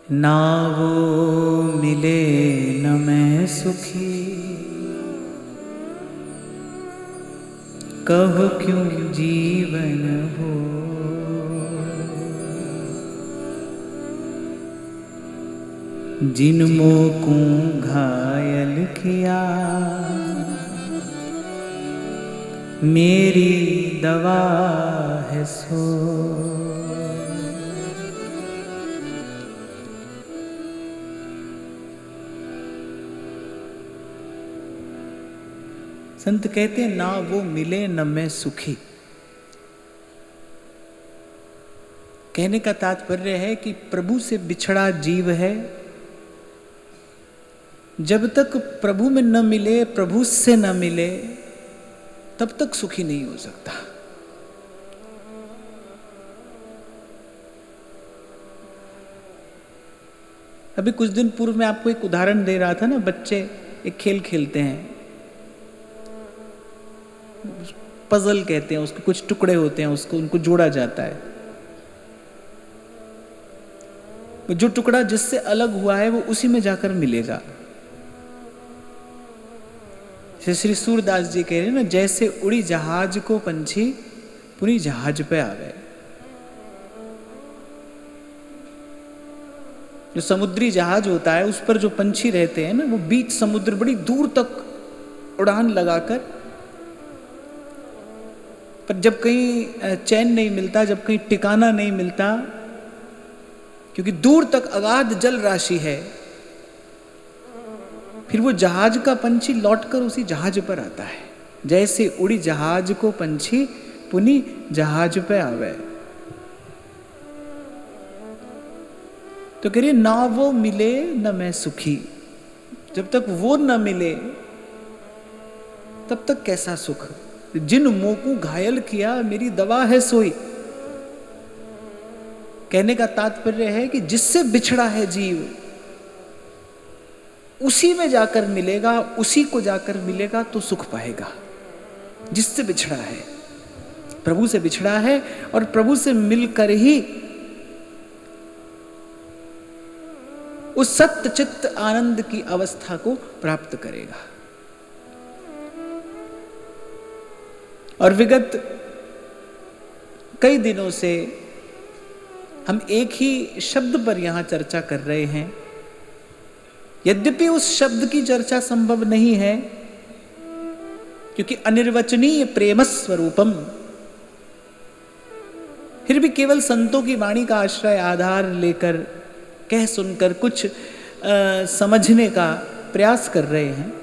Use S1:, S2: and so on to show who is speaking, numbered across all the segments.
S1: ना वो मिले न मैं सुखी, कहो क्यों जीवन हो। जिन मोह को घायल किया, मेरी दवा है सो। संत कहते हैं ना वो मिले न मैं सुखी। कहने का तात्पर्य है कि प्रभु से बिछड़ा जीव है, जब तक प्रभु में न मिले, प्रभु से न मिले, तब तक सुखी नहीं हो सकता। अभी कुछ दिन पूर्व में आपको एक उदाहरण दे रहा था ना, बच्चे एक खेल खेलते हैं, पजल कहते हैं उसके, कुछ टुकड़े होते हैं, उसको उनको जोड़ा जाता है। जो टुकड़ा जिससे अलग हुआ है वो उसी में जाकर मिलेगा। श्री सूरदास जी कह रहे हैं ना, जैसे उड़ी जहाज को पंछी पूरी जहाज पे आवे। जो समुद्री जहाज होता है उस पर जो पंछी रहते हैं ना, वो बीच समुद्र बड़ी दूर तक उड़ान लगाकर, पर जब कहीं चैन नहीं मिलता, जब कहीं ठिकाना नहीं मिलता, क्योंकि दूर तक अगाध जल राशि है, फिर वो जहाज का पंछी लौटकर उसी जहाज पर आता है। जैसे उड़ी जहाज को पंछी पुनी जहाज पे आवे। तो कह रही ना वो मिले न मैं सुखी। जब तक वो न मिले तब तक कैसा सुख। जिन मोह को घायल किया, मेरी दवा है सोई। कहने का तात्पर्य है कि जिससे बिछड़ा है जीव, उसी में जाकर मिलेगा, उसी को जाकर मिलेगा तो सुख पाएगा। जिससे बिछड़ा है, प्रभु से बिछड़ा है, और प्रभु से मिलकर ही उस सत्य चित्त आनंद की अवस्था को प्राप्त करेगा। और विगत कई दिनों से हम एक ही शब्द पर यहां चर्चा कर रहे हैं। यद्यपि उस शब्द की चर्चा संभव नहीं है, क्योंकि अनिर्वचनीय प्रेम स्वरूपम, फिर भी केवल संतों की वाणी का आश्रय आधार लेकर कह सुनकर कुछ समझने का प्रयास कर रहे हैं।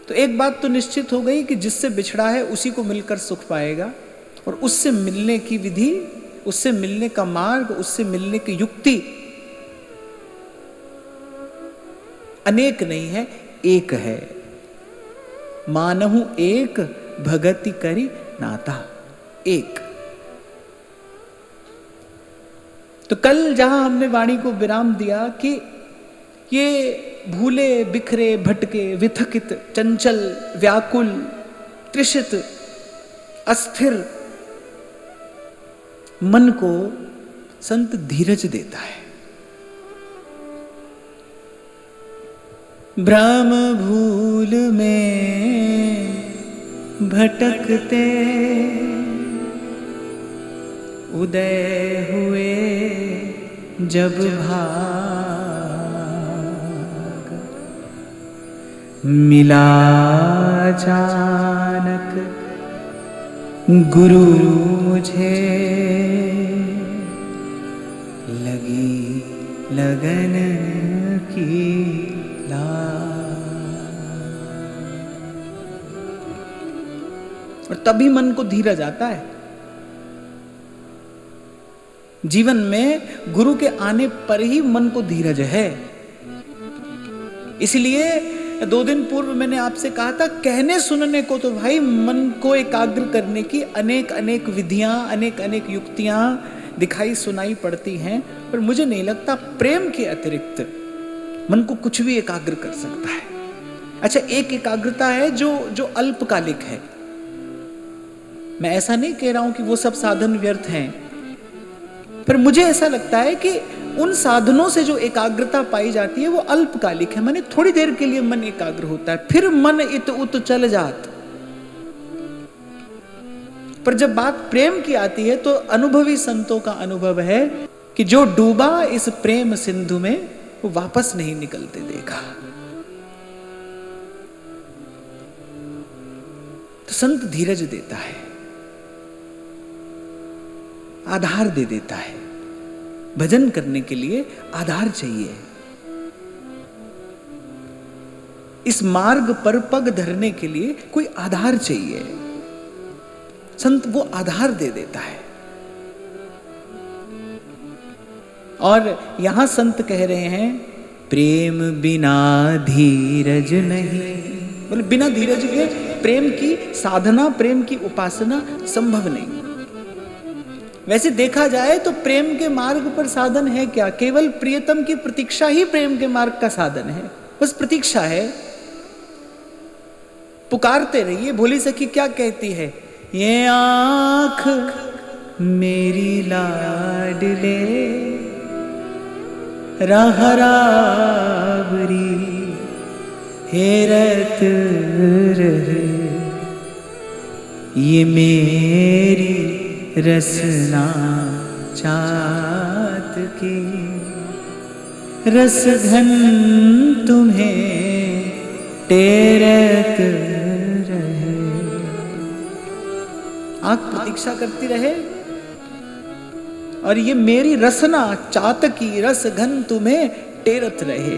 S1: तो एक बात तो निश्चित हो गई कि जिससे बिछड़ा है उसी को मिलकर सुख पाएगा, और उससे मिलने की विधि, उससे मिलने का मार्ग, उससे मिलने की युक्ति अनेक नहीं है, एक है। मानहु एक भगति करी नाता, एक। तो कल जहां हमने वाणी को विराम दिया कि ये भूले बिखरे भटके विथकित चंचल व्याकुल त्रिषित अस्थिर मन को संत धीरज देता है। भ्रम भूल में भटकते उदय हुए जब भाग, मिला अचानक गुरु मुझे, लगी लगन की और तभी मन को धीरज आता है। जीवन में गुरु के आने पर ही मन को धीरज है। इसलिए 2 दिन पूर्व मैंने आपसे कहा था, कहने सुनने को तो भाई मन को एकाग्र करने की अनेक अनेक विधियां, अनेक अनेक युक्तियां दिखाई सुनाई पड़ती हैं, पर मुझे नहीं लगता प्रेम के अतिरिक्त मन को कुछ भी एकाग्र कर सकता है। अच्छा, एक एकाग्रता है जो अल्पकालिक है। मैं ऐसा नहीं कह रहा हूं कि वो सब साधन व्यर्थ हैं, पर मुझे ऐसा लगता है कि उन साधनों से जो एकाग्रता पाई जाती है वो अल्पकालिक है, माने थोड़ी देर के लिए मन एकाग्र होता है, फिर मन इत उत चल जात। पर जब बात प्रेम की आती है तो अनुभवी संतों का अनुभव है कि जो डूबा इस प्रेम सिंधु में वो वापस नहीं निकलते देखा। तो संत धीरज देता है, आधार दे देता है। भजन करने के लिए आधार चाहिए, इस मार्ग पर पग धरने के लिए कोई आधार चाहिए। संत वो आधार दे देता है। और यहां संत कह रहे हैं प्रेम बिना धीरज नहीं, मतलब बिना धीरज के प्रेम की साधना, प्रेम की उपासना संभव नहीं। वैसे देखा जाए तो प्रेम के मार्ग पर साधन है क्या? केवल प्रियतम की प्रतीक्षा ही प्रेम के मार्ग का साधन है, बस प्रतीक्षा है। पुकारते रहिए। भोली सखी क्या कहती है? ये आंख मेरी लाडले राहराबरी हेरत रहे, ये मेरी रसना चात की रस घन तुम्हें टेरत रहे। आंख प्रतीक्षा करती रहे और ये मेरी रसना चातकी रस घन तुम्हें टेरत रहे।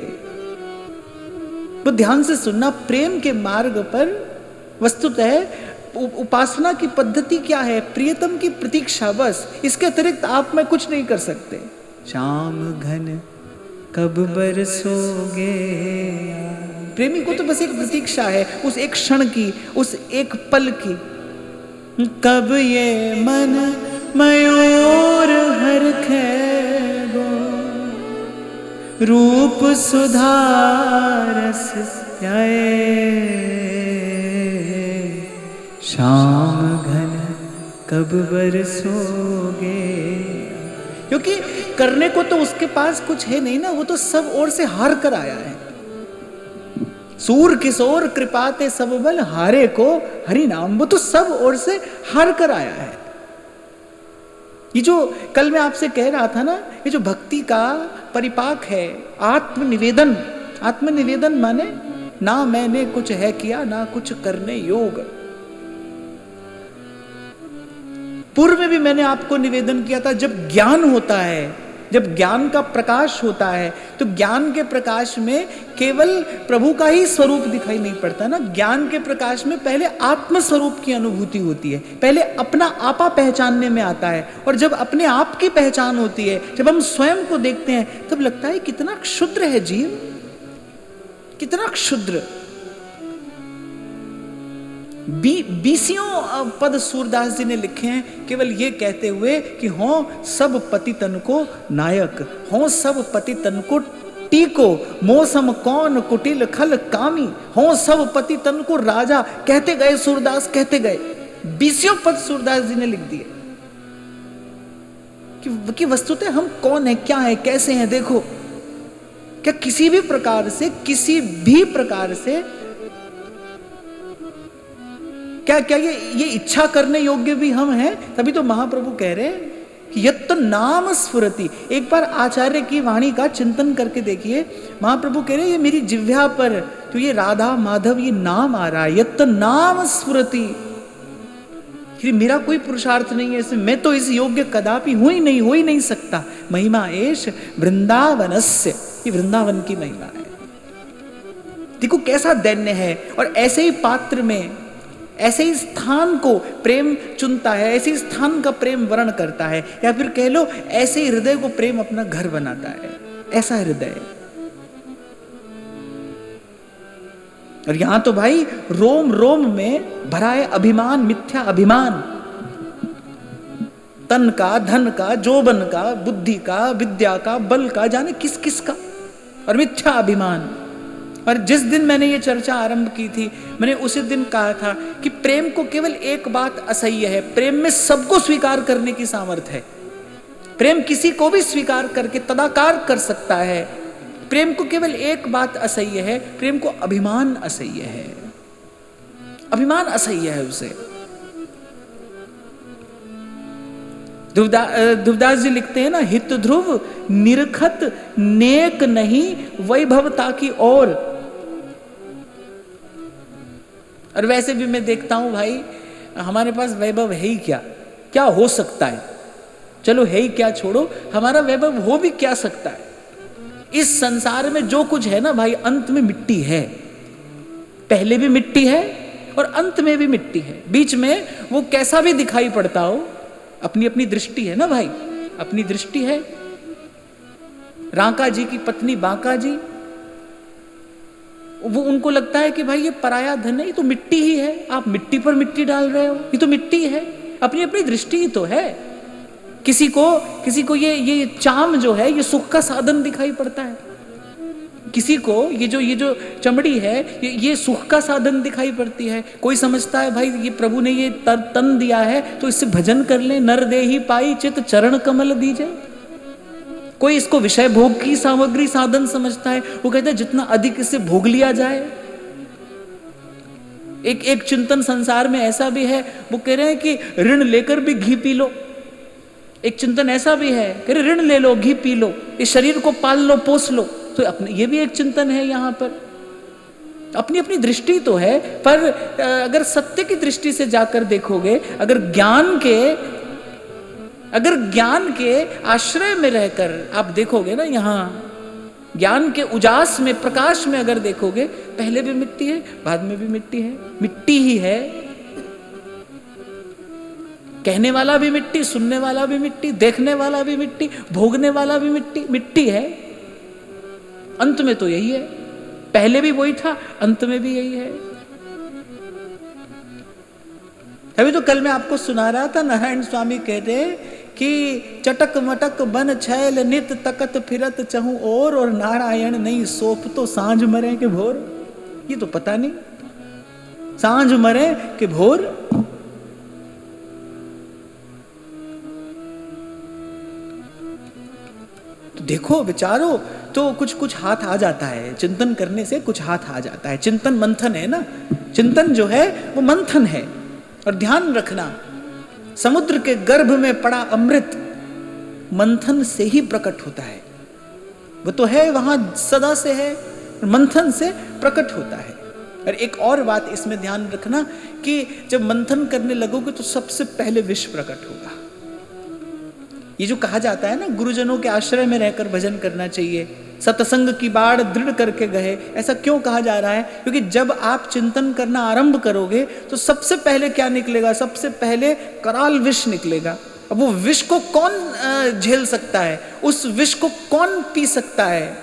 S1: तो ध्यान से सुनना, प्रेम के मार्ग पर वस्तुतः उपासना की पद्धति क्या है? प्रियतम की प्रतीक्षा, बस। इसके अतिरिक्त आप में कुछ नहीं कर सकते। शाम घन कब बरसोगे, प्रेमी को तो बस एक प्रतीक्षा है, उस एक क्षण की, उस एक पल की। कब ये मन मयूर हर खेगो, रूप सुधारस प्याए, शाम घन कब बरसोगे। क्योंकि करने को तो उसके पास कुछ है नहीं ना, वो तो सब ओर से हार कर आया है। सूर किशोर कृपाते सब बल हारे को हरि नाम, वो तो सब ओर से हार कर आया है। ये जो कल मैं आपसे कह रहा था ना, ये जो भक्ति का परिपाक है, आत्मनिवेदन। आत्मनिवेदन माने ना मैंने कुछ है किया, ना कुछ करने योग। पूर्व में भी मैंने आपको निवेदन किया था, जब ज्ञान होता है, जब ज्ञान का प्रकाश होता है, तो ज्ञान के प्रकाश में केवल प्रभु का ही स्वरूप दिखाई नहीं पड़ता ना। ज्ञान के प्रकाश में पहले आत्म स्वरूप की अनुभूति होती है, पहले अपना आपा पहचानने में आता है। और जब अपने आप की पहचान होती है, जब हम स्वयं को देखते हैं, तब लगता है कितना क्षुद्र है जीव, कितना क्षुद्र। 20 पद सूरदास जी ने लिखे हैं केवल ये कहते हुए कि हो सब पति तन को नायक, हो सब पति तन को टीको, मौसम कौन कुटिल खल कामी, हो सब पति तन को राजा। कहते गए सूरदास, कहते गए। 20 पद सूरदास जी ने लिख दिए कि वस्तुतः हम कौन है, क्या है, कैसे हैं। देखो, क्या किसी भी प्रकार से क्या ये इच्छा करने योग्य भी हम हैं? तभी तो महाप्रभु कह रहे हैं कि यत्त नाम स्फुरति। एक बार आचार्य की वाणी का चिंतन करके देखिए। महाप्रभु कह रहे हैं ये मेरी जिह्वा पर तो ये राधा माधव ये नाम आ रहा है, यत्त नाम स्फुरति। मेरा कोई पुरुषार्थ नहीं है इसमें, मैं तो इस योग्य कदापि हो ही नहीं सकता। महिमा एश वृंदावनस्य, ये वृंदावन की महिमा है। देखो कैसा दैन्य है। और ऐसे ही पात्र में, ऐसे ही स्थान को प्रेम चुनता है, ऐसे ही स्थान का प्रेम वर्ण करता है, या फिर कह लो ऐसे ही हृदय को प्रेम अपना घर बनाता है। ऐसा हृदय। और यहां तो भाई रोम रोम में भरा है अभिमान, मिथ्या अभिमान, तन का, धन का, जोबन का, बुद्धि का, विद्या का, बल का, जाने किस किस का, और मिथ्या अभिमान। और जिस दिन मैंने ये चर्चा आरंभ की थी, मैंने उसी दिन कहा था कि प्रेम को केवल एक बात असह्य है, प्रेम में सबको स्वीकार करने की सामर्थ्य है। प्रेम किसी को भी स्वीकार करके तदाकार कर सकता है। प्रेम को केवल एक बात असह्य है, प्रेम को अभिमान असह्य है, अभिमान असह्य है उसे। ध्रुवदास जी लिखते हैं ना, हित ध्रुव निरखत नेक नहीं वैभवता की ओर। और वैसे भी मैं देखता हूं भाई, हमारे पास वैभव है ही क्या, क्या हो सकता है, चलो है ही क्या छोड़ो, हमारा वैभव हो भी क्या सकता है। इस संसार में जो कुछ है ना भाई, अंत में मिट्टी है, पहले भी मिट्टी है और अंत में भी मिट्टी है। बीच में वो कैसा भी दिखाई पड़ता हो, अपनी अपनी दृष्टि है ना भाई, अपनी दृष्टि है। रांका जी की पत्नी बांका जी, वो उनको लगता है कि भाई ये पराया धन है, ये तो मिट्टी ही है, आप मिट्टी पर मिट्टी डाल रहे हो, ये तो मिट्टी है, अपनी अपनी दृष्टि ही तो है। किसी को ये चाम जो है ये सुख का साधन दिखाई पड़ता है, किसी को ये जो चमड़ी है ये सुख का साधन दिखाई पड़ती है। कोई समझता है भाई ये प्रभु ने ये तन दिया है तो इससे भजन कर ले, नर देही पाई चित चरण कमल दीजे। कोई इसको विषय भोग की सामग्री साधन समझता है, वो कहता है जितना अधिक इससे भोग लिया जाए। एक चिंतन संसार में ऐसा भी है, वो कह रहे हैं कि ऋण लेकर भी घी पी लो। एक चिंतन ऐसा भी है, कह रहे ऋण ले लो घी पी लो, इस शरीर को पाल लो पोस लो। तो अपने ये भी एक चिंतन है, यहाँ पर अपनी अपनी दृष्टि तो है, पर अगर सत्य की दृष्टि से जाकर देखोगे, अगर ज्ञान के आश्रय में रहकर आप देखोगे ना, यहाँ ज्ञान के उजास में प्रकाश में अगर देखोगे, पहले भी मिट्टी है बाद में भी मिट्टी है, मिट्टी ही है। कहने वाला भी मिट्टी, सुनने वाला भी मिट्टी, देखने वाला भी मिट्टी, भोगने वाला भी मिट्टी, मिट्टी है। अंत में तो यही है, पहले भी वही था, अंत में भी यही है। अभी तो कल मैं आपको सुना रहा था, नारायण स्वामी कहते कि चटक मटक बन छैल नित तकत फिरत चहु और नारायण नहीं सोप तो सांझ मरे के भोर। ये तो पता नहीं सांझ मरे के भोर। तो देखो विचारो तो कुछ हाथ आ जाता है, चिंतन करने से कुछ हाथ आ जाता है। चिंतन मंथन है ना, चिंतन जो है वो मंथन है। और ध्यान रखना, समुद्र के गर्भ में पड़ा अमृत मंथन से ही प्रकट होता है। वो तो है वहां सदा से है, मंथन से प्रकट होता है। और एक और बात इसमें ध्यान रखना कि जब मंथन करने लगोगे तो सबसे पहले विष प्रकट होगा। ये जो कहा जाता है ना, गुरुजनों के आश्रय में रहकर भजन करना चाहिए, सत्संग की बाड़ दृढ़ करके गए, ऐसा क्यों कहा जा रहा है? क्योंकि जब आप चिंतन करना आरंभ करोगे तो सबसे पहले क्या निकलेगा? सबसे पहले कराल विष निकलेगा। अब वो विष को कौन झेल सकता है? उस विष को कौन पी सकता है?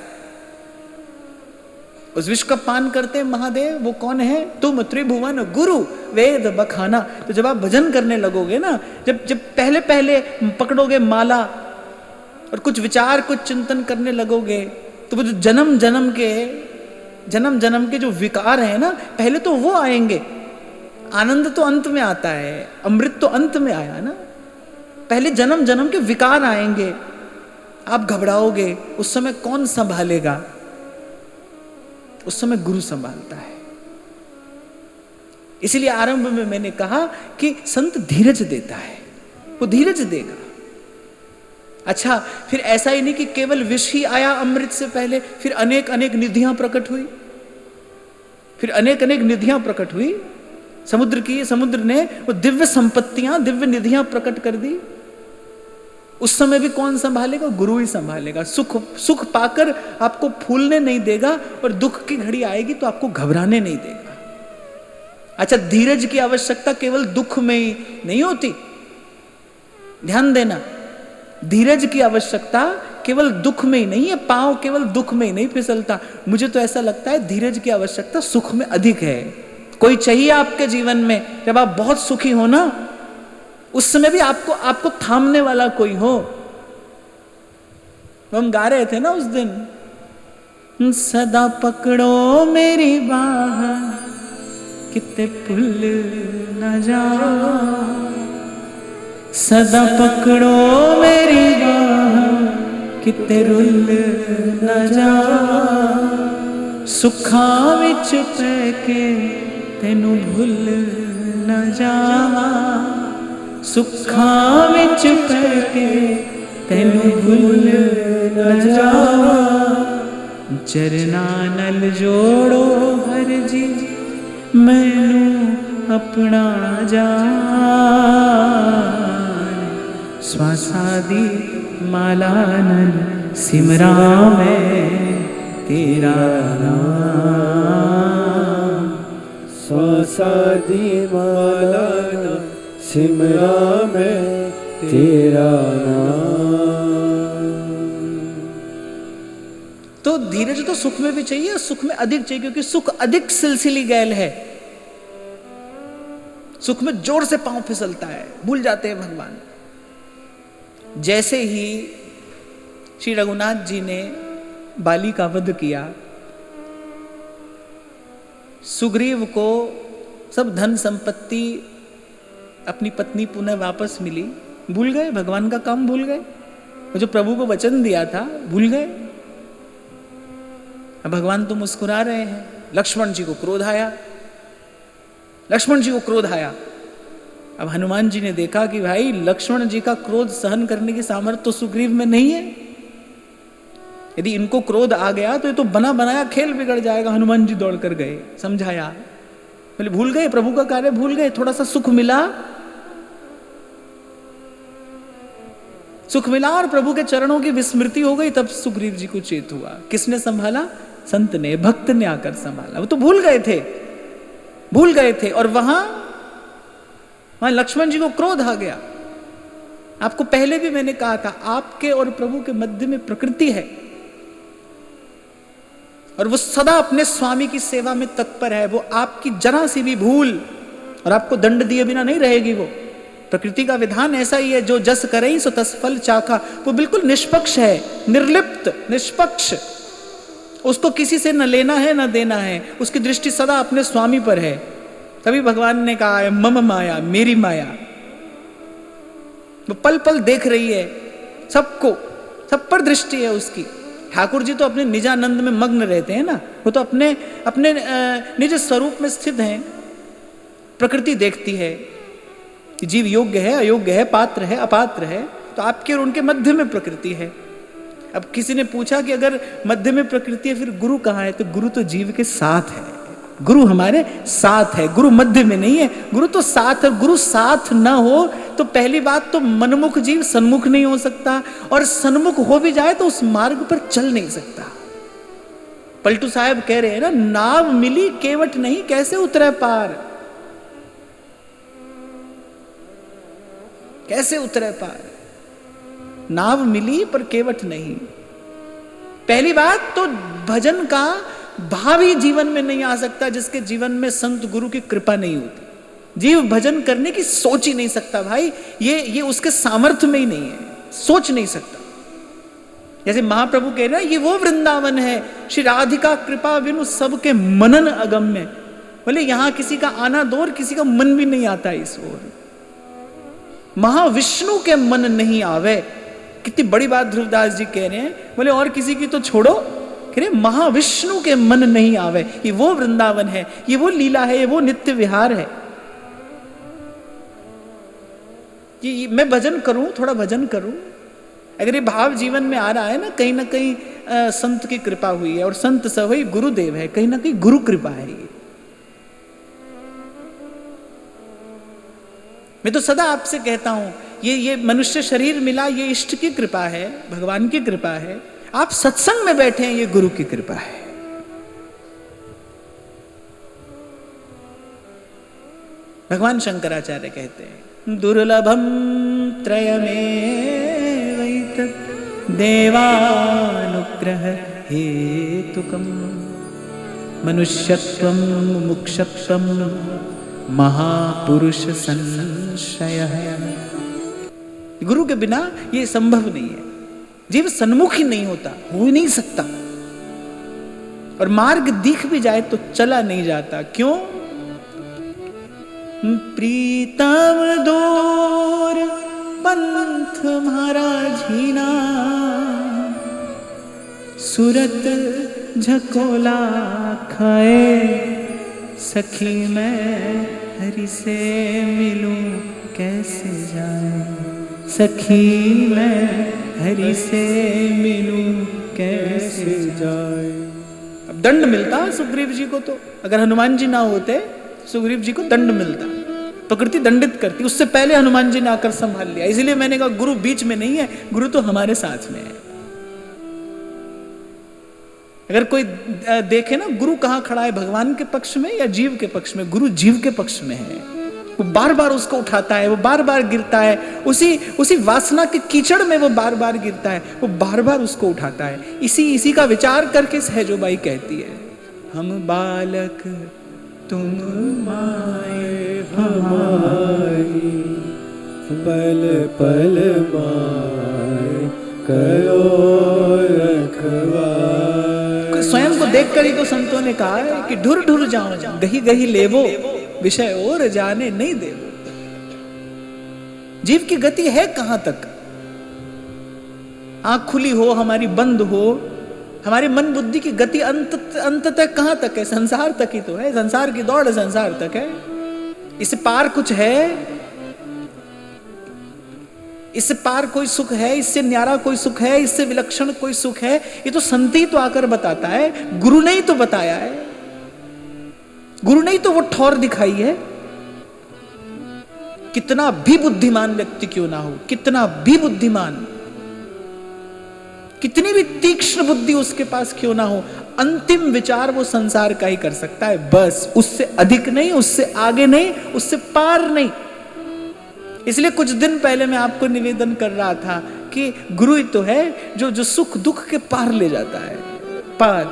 S1: उस विष का पान करते हैं महादेव, वो कौन है? तुम त्रिभुवन गुरु वेद बखाना। तो जब आप भजन करने लगोगे ना, जब पहले पहले पकड़ोगे माला और कुछ विचार कुछ चिंतन करने लगोगे, तो वो जो जन्म जन्म के जो विकार है ना, पहले तो वो आएंगे। आनंद तो अंत में आता है, अमृत तो अंत में आया ना। पहले जन्म जन्म के विकार आएंगे, आप घबराओगे। उस समय कौन संभालेगा? उस समय गुरु संभालता है। इसलिए आरंभ में मैंने कहा कि संत धीरज देता है, वो धीरज देगा। अच्छा, फिर ऐसा ही नहीं कि केवल विष ही आया अमृत से पहले, फिर अनेक अनेक निधियां प्रकट हुई, फिर अनेक अनेक निधियां प्रकट हुई। समुद्र ने वो दिव्य संपत्तियां, दिव्य निधियां प्रकट कर दी। उस समय भी कौन संभालेगा? गुरु ही संभालेगा। सुख पाकर आपको फूलने नहीं देगा, और दुख की घड़ी आएगी तो आपको घबराने नहीं देगा। अच्छा, धीरज की आवश्यकता केवल दुख में ही नहीं होती, ध्यान देना। धीरज की आवश्यकता केवल दुख में ही नहीं है, पांव केवल दुख में ही नहीं फिसलता। मुझे तो ऐसा लगता है धीरज की आवश्यकता सुख में अधिक है। कोई चाहिए आपके जीवन में, जब आप बहुत सुखी हो ना, उस समय भी आपको थामने वाला कोई हो। हम गा रहे थे ना उस दिन, सदा पकड़ो मेरी बाह कितने भूल न जाओ, सदा पकड़ो मेरी बाह किते रुल न जा, सुखा विच पैके तेनू भुल न जावा, सुखा विच पैके तेनू भुल न जावा, चरना नल जोड़ो हर जी मैनू अपना जान, श्वासा दी माला नल सिमरा मैं तेरा नाम,
S2: श्वासा दी माला नल सिमरा मैं तेरा नाम।
S1: तो धीरज तो सुख में भी चाहिए, सुख में अधिक चाहिए, क्योंकि सुख अधिक सिलसिली गैल है। सुख में जोर से पांव फिसलता है, भूल जाते हैं भगवान। जैसे ही श्री रघुनाथ जी ने बाली का वध किया, सुग्रीव को सब धन संपत्ति, अपनी पत्नी पुनः वापस मिली, भूल गए भगवान का काम, भूल गए जो प्रभु को वचन दिया था, भूल गए। अब भगवान तो मुस्कुरा रहे हैं। लक्ष्मण जी को क्रोध आया, लक्ष्मण जी को क्रोध आया। अब हनुमान जी ने देखा कि भाई लक्ष्मण जी का क्रोध सहन करने की सामर्थ्य तो सुग्रीव में नहीं है, यदि इनको क्रोध आ गया तो ये तो बना बनाया खेल बिगड़ जाएगा। हनुमान जी दौड़ कर गए, समझाया, बोले भूल गए प्रभु का कार्य, भूल गए, थोड़ा सा सुख मिला, सुख मिला और प्रभु के चरणों की विस्मृति हो गई, तब सुग्रीव जी को चेत हुआ। किसने संभाला? संत ने, भक्त ने आकर संभाला। वो तो भूल गए थे, भूल गए थे। और वहां लक्ष्मण जी को क्रोध आ गया। आपको पहले भी मैंने कहा था, आपके और प्रभु के मध्य में प्रकृति है और वो सदा अपने स्वामी की सेवा में तत्पर है। वो आपकी जरा सी भी भूल और आपको दंड दिए बिना नहीं रहेगी। वो प्रकृति का विधान ऐसा ही है, जो जस करे सो तस फल चाखा। वो बिल्कुल निष्पक्ष है, निर्लिप्त, निष्पक्ष। उसको किसी से न लेना है न देना है, उसकी दृष्टि सदा अपने स्वामी पर है। तभी भगवान ने कहा है मम माया, मेरी माया। वो पल पल देख रही है सबको, सब पर दृष्टि है उसकी। ठाकुर जी तो अपने निजानंद में मग्न रहते हैं ना, वो तो अपने अपने निज स्वरूप में स्थित हैं। प्रकृति देखती है कि जीव योग्य है, अयोग्य है, पात्र है, अपात्र है, तो आपके और उनके मध्य में प्रकृति है। अब किसी ने पूछा कि अगर मध्य में प्रकृति है फिर गुरु कहाँ है? तो गुरु तो जीव के साथ है, गुरु हमारे साथ है, गुरु मध्य में नहीं है, गुरु तो साथ है। गुरु साथ ना हो तो पहली बात तो मनमुख जीव सन्मुख नहीं हो सकता, और सन्मुख हो भी जाए तो उस मार्ग पर चल नहीं सकता। पलटू साहब कह रहे हैं ना, नाव मिली केवट नहीं, कैसे उतरे पार, कैसे उतरे पार। नाव मिली पर केवट नहीं। पहली बात तो भजन का भाव ही जीवन में नहीं आ सकता जिसके जीवन में संत गुरु की कृपा नहीं होती। जीव भजन करने की सोच ही नहीं सकता भाई, ये उसके सामर्थ्य में ही नहीं है, सोच नहीं सकता। जैसे महाप्रभु कह रहे हैं, ये वो वृंदावन है श्री राधिका कृपा बिनु सबके मनन अगम्य। बोले यहां किसी का आना दो और किसी का मन भी नहीं आता इस ओर। महाविष्णु के मन नहीं आवे, कितनी बड़ी बात ध्रुवदास जी कह रहे हैं। बोले और किसी की तो छोड़ो, कह रहे महाविष्णु के मन नहीं आवे। ये वो वृंदावन है, ये वो लीला है, ये वो नित्य विहार है। ये मैं भजन करूं, थोड़ा भजन करूं, अगर ये भाव जीवन में आ रहा है ना कहीं संत की कृपा हुई है। और संत सवई गुरुदेव है, कहीं ना कहीं गुरु कृपा है। ये मैं तो सदा आपसे कहता हूं, ये मनुष्य शरीर मिला, ये इष्ट की कृपा है, भगवान की कृपा है। आप सत्संग में बैठे हैं, ये गुरु की कृपा है। भगवान शंकराचार्य कहते हैं, दुर्लभम त्रयमेवैतत् देवानुग्रह हेतुकम् मनुष्यत्वं मुमुक्षत्वं महापुरुष संशय है। गुरु के बिना ये संभव नहीं है। जीव सन्मुख ही नहीं होता, हो ही नहीं सकता। और मार्ग दिख भी जाए तो चला नहीं जाता। क्यों? प्रीतम दूर पंथ मारा झीना, सूरत झकोला खाए, सखी मैं हरि से मिलूं कैसे जाए, सखी मैं हरि से मिलूं कैसे जाए। अब दंड मिलता सुग्रीव जी को, तो अगर हनुमान जी ना होते सुग्रीव जी को दंड मिलता, प्रकृति दंडित करती। उससे पहले हनुमान जी ने आकर संभाल लिया। इसलिए मैंने कहा गुरु बीच में नहीं है, गुरु तो हमारे साथ में है। अगर कोई देखे ना गुरु कहां खड़ा है, भगवान के पक्ष में या जीव के पक्ष में? गुरु जीव के पक्ष में है। वो बार बार उसको उठाता है, वो बार बार गिरता है, उसी वासना के कीचड़ में वो बार बार गिरता है, वो बार बार उसको उठाता है। इसी का विचार करके सहजोबाई कहती है, हम बालक तुम माए हमारी,
S2: पल पल माए करो रखवारी।
S1: स्वयं को देखकर ही तो संतों ने कहा है कि ढुर ढुर जाओ, गही गही लेवो, विषय और जाने नहीं देवो। जीव की गति है कहां तक? आंख खुली हो, हमारी बंद हो, हमारे मन बुद्धि की गति अंत तक कहां तक है? संसार तक ही तो है। संसार की दौड़ संसार तक है। इससे पार कुछ है? इससे पार कोई सुख है? इससे न्यारा कोई सुख है? इससे विलक्षण कोई सुख है? ये तो संत ही तो आकर बताता है, गुरु ने ही तो बताया है, गुरु ने ही तो वो ठौर दिखाई है। कितना भी बुद्धिमान व्यक्ति क्यों ना हो, कितना भी बुद्धिमान, कितनी भी तीक्ष्ण बुद्धि उसके पास क्यों ना हो, अंतिम विचार वो संसार का ही कर सकता है, बस। उससे अधिक नहीं, उससे आगे नहीं, उससे पार नहीं। इसलिए कुछ दिन पहले मैं आपको निवेदन कर रहा था कि गुरु ही तो है जो सुख दुख के पार ले जाता है, पार,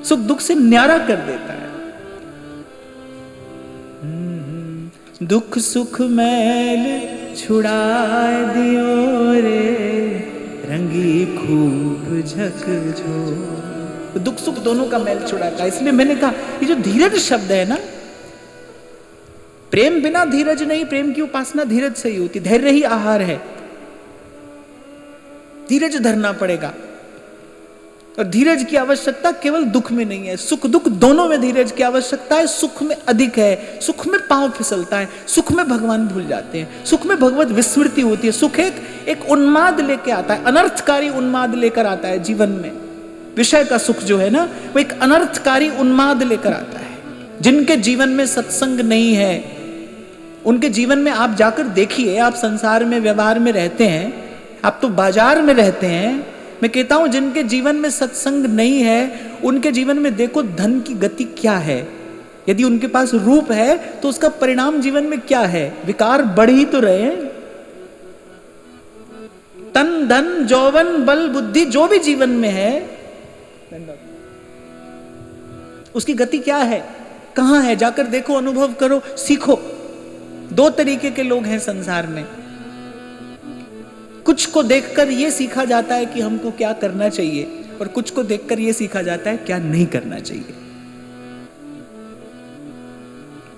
S1: सुख दुख से न्यारा कर देता है। दुख सुख मैल छुड़ा दियो रे, रंगी खूब झकझोर। दुख सुख दोनों का मैल छुड़ाता है। इसलिए मैंने कहा ये जो धीरज शब्द है ना, प्रेम बिना धीरज नहीं, प्रेम की उपासना धीरज से ही होती। धैर्य ही आहार है, धीरज धरना पड़ेगा। और धीरज की आवश्यकता केवल दुख में नहीं है, सुख दुख दोनों में धीरज की आवश्यकता है। सुख में अधिक है, सुख में पांव फिसलता है, सुख में भगवान भूल जाते हैं, सुख में भगवत विस्मृति होती है। सुख एक उन्माद लेके आता है, अनर्थकारी उन्माद लेकर आता है जीवन में। विषय का सुख जो है ना, वो एक अनर्थकारी उन्माद लेकर आता है। जिनके जीवन में सत्संग नहीं है, उनके जीवन में आप जाकर देखिए। आप संसार में व्यवहार में रहते हैं, आप तो बाजार में रहते हैं। मैं कहता हूं जिनके जीवन में सत्संग नहीं है, उनके जीवन में देखो धन की गति क्या है। यदि उनके पास रूप है तो उसका परिणाम जीवन में क्या है? विकार बढ़ ही तो रहे हैं। तन धन जौवन बल बुद्धि जो भी जीवन में है, उसकी गति क्या है, कहां है? जाकर देखो, अनुभव करो, सीखो। दो तरीके के लोग हैं संसार में। कुछ को देखकर यह सीखा जाता है कि हमको क्या करना चाहिए, और कुछ को देखकर यह सीखा जाता है क्या नहीं करना चाहिए।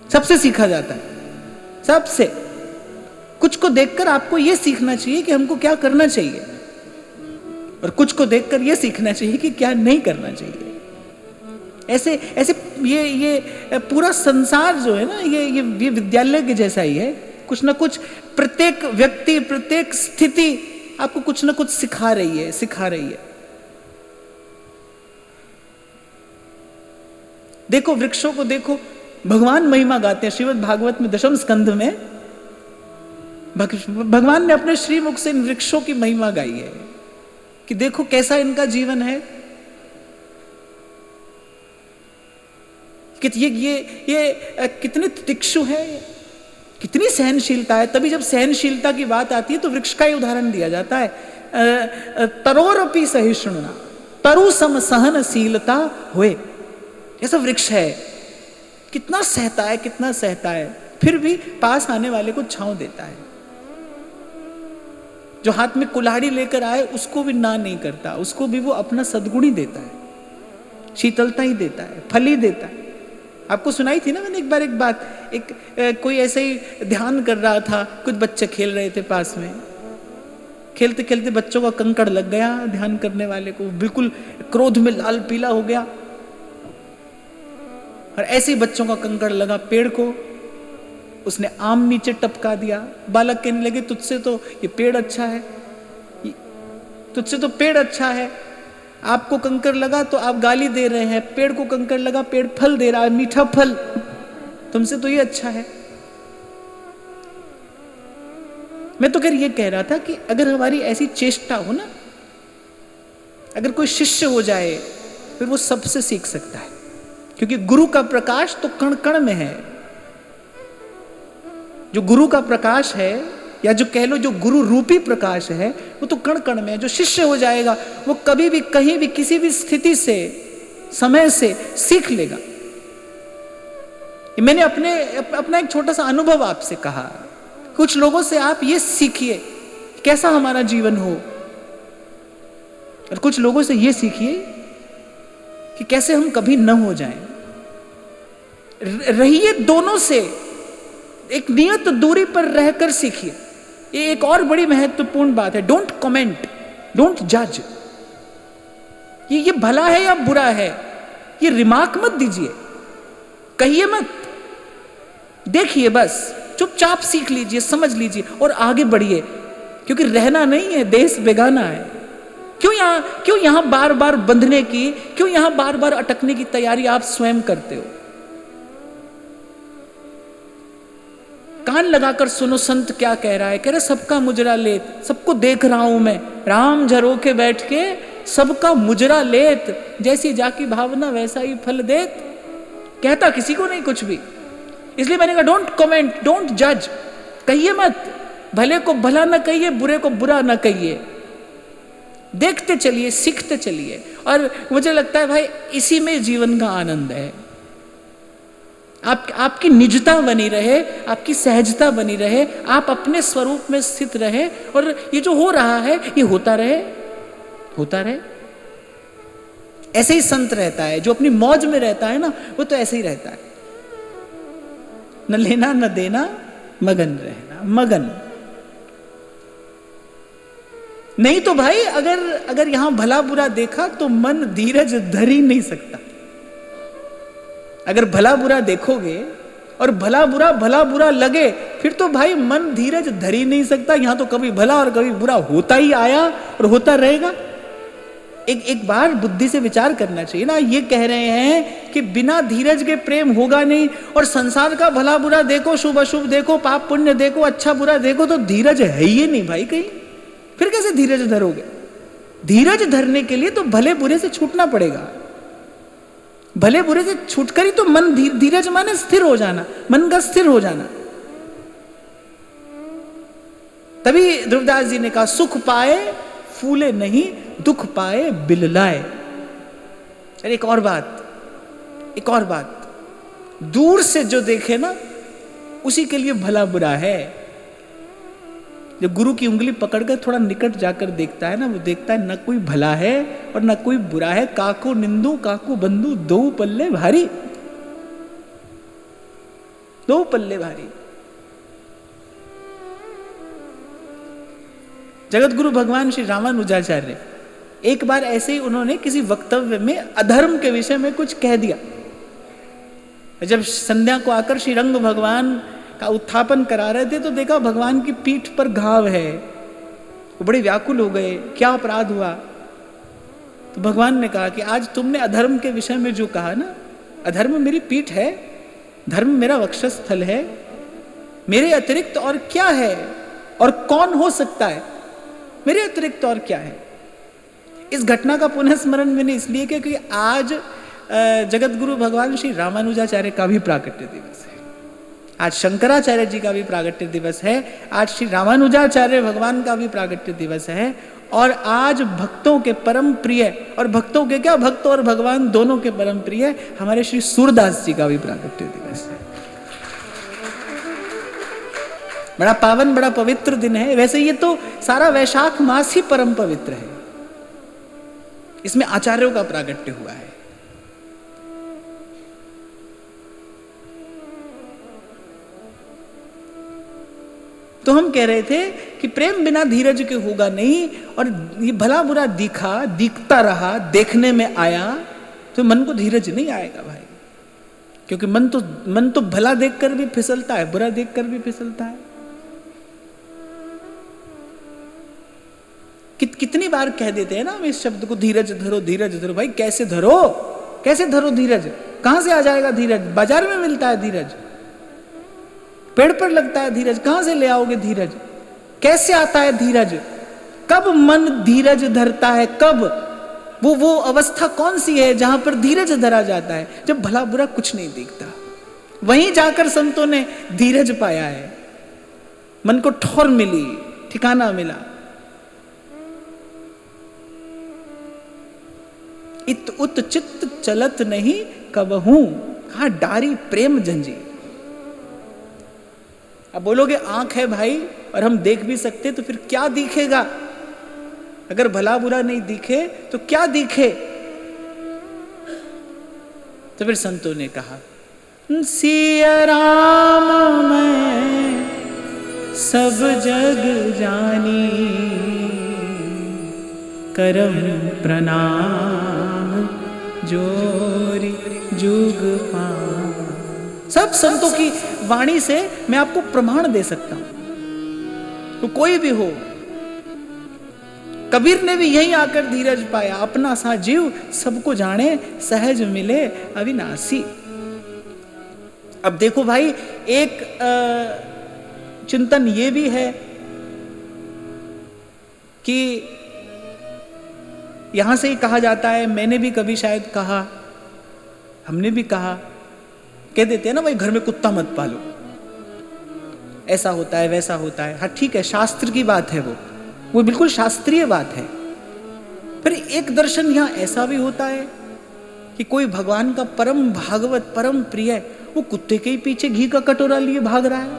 S1: सबसे सीखा जाता है, सबसे। कुछ को देखकर आपको यह सीखना चाहिए कि हमको क्या करना चाहिए, और कुछ को देखकर यह सीखना चाहिए कि क्या नहीं करना चाहिए। ऐसे ऐसे ये पूरा संसार जो है ना, ये विद्यालय के जैसा ही है। कुछ ना कुछ प्रत्येक व्यक्ति, प्रत्येक स्थिति आपको कुछ ना कुछ सिखा रही है। देखो वृक्षों को देखो, भगवान महिमा गाते हैं। श्रीमद् भागवत में 10वें स्कंध में भगवान ने अपने श्रीमुख से इन वृक्षों की महिमा गाई है कि देखो कैसा इनका जीवन है, कि ये कितने तितिक्षु है, कितनी सहनशीलता है। तभी जब सहनशीलता की बात आती है तो वृक्ष का ही उदाहरण दिया जाता है। तरोरपि सहिष्णुना, तरु सम सहनशीलता हुए, ऐसा वृक्ष है। कितना सहता है, कितना सहता है, फिर भी पास आने वाले को छांव देता है। जो हाथ में कुल्हाड़ी लेकर आए उसको भी ना नहीं करता, उसको भी वो अपना सद्गुण ही देता है, शीतलता ही देता है, फल ही देता है। आपको सुनाई थी ना मैंने एक बार एक बात, कोई ऐसे ही ध्यान कर रहा था, कुछ बच्चे खेल रहे थे पास में, खेलते खेलते बच्चों का कंकड़ लग गया ध्यान करने वाले को, बिल्कुल क्रोध में लाल पीला हो गया, और ऐसे ही बच्चों का कंकड़ लगा पेड़ को, उसने आम नीचे टपका दिया। बालक कहने लगे तुझसे तो ये पेड़ अच्छा है, तुझसे तो पेड़ अच्छा है, आपको कंकड़ लगा तो आप गाली दे रहे हैं, पेड़ को कंकड़ लगा, पेड़ फल दे रहा है, मीठा फल, तुमसे तो ये अच्छा है। मैं तो ये कह रहा था कि अगर हमारी ऐसी चेष्टा हो ना, अगर कोई शिष्य हो जाए फिर वो सबसे सीख सकता है, क्योंकि गुरु का प्रकाश तो कण कण में है। जो गुरु का प्रकाश है, या जो कह लो जो गुरु रूपी प्रकाश है, वो तो कण कण में है। जो शिष्य हो जाएगा वो कभी भी कहीं भी किसी भी स्थिति से, समय से सीख लेगा। मैंने अपना एक छोटा सा अनुभव आपसे कहा, कुछ लोगों से आप ये सीखिए कैसा हमारा जीवन हो, और कुछ लोगों से ये सीखिए कि कैसे हम कभी न हो जाएं। रहिए दोनों से एक नियत दूरी पर रहकर सीखिए। ये एक और बड़ी महत्वपूर्ण बात है, डोंट कमेंट, डोंट जज। ये भला है या बुरा है, ये रिमार्क मत दीजिए, कहिए मत, देखिए, बस चुपचाप सीख लीजिए, समझ लीजिए और आगे बढ़िए, क्योंकि रहना नहीं है, देश बेगाना है। क्यों यहां बार बार बंधने की, क्यों यहां बार बार अटकने की तैयारी आप स्वयं करते हो? कान लगाकर सुनो संत क्या कह रहा है। कह रहे सबका मुजरा लेत, सबको देख रहा हूं मैं, राम झरोके बैठ के सबका मुजरा लेत, जैसी जाकी भावना वैसा ही फल देत। कहता किसी को नहीं कुछ भी, इसलिए मैंने कहा डोंट कमेंट, डोंट जज, कहिए मत, भले को भला ना कहिए, बुरे को बुरा ना कहिए, देखते चलिए, सीखते चलिए। और मुझे लगता है भाई इसी में जीवन का आनंद है। आपकी निजता बनी रहे, आपकी सहजता बनी रहे, आप अपने स्वरूप में स्थित रहे, और ये जो हो रहा है ये होता रहे, होता रहे। ऐसे ही संत रहता है, जो अपनी मौज में रहता है ना, वो तो ऐसे ही रहता है, न लेना न देना, मगन रहना, मगन। नहीं तो भाई अगर यहां भला बुरा देखा तो मन धीरज धर ही नहीं सकता। अगर भला बुरा देखोगे और भला बुरा लगे, फिर तो भाई मन धीरज धर ही नहीं सकता। यहां तो कभी भला और कभी बुरा होता ही आया और होता रहेगा। एक बार बुद्धि से विचार करना चाहिए ना। ये कह रहे हैं कि बिना धीरज के प्रेम होगा नहीं, और संसार का भला बुरा देखो, शुभ अशुभ देखो, पाप पुण्य देखो, अच्छा बुरा देखो, तो धीरज है ही नहीं भाई कहीं। फिर कैसे धीरज धरोगे? धीरज धरने के लिए तो भले बुरे से छूटना पड़ेगा। भले बुरे से छूटकर ही तो मन धीरज माने स्थिर हो जाना, मन का स्थिर हो जाना। तभी ध्रुवदास जी ने कहा सुख पाए फूले नहीं, दुख पाए बिललाए। अरे एक और बात, दूर से जो देखे ना उसी के लिए भला बुरा है। जब गुरु की उंगली पकड़कर थोड़ा निकट जाकर देखता है ना, वो देखता है न कोई भला है और न कोई बुरा है। काको निंदु काको बंधु, दो पल्ले भारी, दो पल्ले भारी। जगत गुरु भगवान श्री रामानुजाचार्य, एक बार ऐसे ही उन्होंने किसी वक्तव्य में अधर्म के विषय में कुछ कह दिया। जब संध्या को आकर श्री रंग भगवान का उत्थापन करा रहे थे तो देखा भगवान की पीठ पर घाव है। वो बड़े व्याकुल हो गए, क्या अपराध हुआ? तो भगवान ने कहा कि आज तुमने अधर्म के विषय में जो कहा ना, अधर्म मेरी पीठ है, धर्म मेरा वक्षस्थल है, मेरे अतिरिक्त और क्या है और कौन हो सकता है? मेरे अतिरिक्त और क्या है? इस घटना का पुनः स्मरण मैंने इसलिए किया क्योंकि आज जगत गुरु भगवान श्री रामानुजाचार्य का भी प्राकट्य दिवस है। आज शंकराचार्य जी का भी प्राकट्य दिवस है, आज श्री रामानुजाचार्य भगवान का भी प्राकट्य दिवस है, और आज भक्तों के परम प्रिय, और भक्तों के क्या, भक्त और भगवान दोनों के परम प्रिय हमारे श्री सूरदास जी का भी प्राकट्य दिवस है। बड़ा पावन, बड़ा पवित्र दिन है। वैसे ये तो सारा वैशाख मास ही परम पवित्र है, इसमें आचार्यों का प्राकट्य हुआ है। तो हम कह रहे थे कि प्रेम बिना धीरज के होगा नहीं, और ये भला बुरा दिखता रहा, देखने में आया, तो मन को धीरज नहीं आएगा भाई। क्योंकि मन तो भला देखकर भी फिसलता है, बुरा देखकर भी फिसलता है। कितनी बार कह देते हैं ना हम इस शब्द को, धीरज धरो, धीरज धरो। भाई कैसे धरो, कैसे धरो धीरज? कहां से आ जाएगा धीरज? बाजार में मिलता है धीरज, पेड़ पर लगता है धीरज, कहां से ले आओगे धीरज? कैसे आता है धीरज? कब मन धीरज धरता है? कब? वो अवस्था कौन सी है जहां पर धीरज धरा जाता है? जब भला बुरा कुछ नहीं दिखता, वहीं जाकर संतों ने धीरज पाया है, मन को ठौर मिली, ठिकाना मिला। इत उत चित्त चलत नहीं कबहू, कहा डारी प्रेम जंजीर। अब बोलोगे आंख है भाई और हम देख भी सकते, तो फिर क्या दिखेगा? अगर भला बुरा नहीं दिखे तो क्या दिखे? तो फिर संतों ने कहा, सिया राम मैं सब जग जानी, करम प्रणाम जोरी जुग पान। सब संतों की वाणी से मैं आपको प्रमाण दे सकता हूं, तो कोई भी हो। कबीर ने भी यहीं आकर धीरज पाया, अपना सा जीव सबको जाने, सहज मिले अविनाशी। अब देखो भाई, एक चिंतन ये भी है कि यहां से ही कहा जाता है, मैंने भी कभी शायद कहा, हमने भी कहा, कह देते हैं ना भाई घर में कुत्ता मत पालो, ऐसा होता है वैसा होता है। हाँ ठीक है, शास्त्र की बात है, वो बिल्कुल शास्त्रीय बात है। फिर एक दर्शन यहां ऐसा भी होता है कि कोई भगवान का परम भागवत, परम प्रिय, वो कुत्ते के ही पीछे घी का कटोरा लिए भाग रहा है।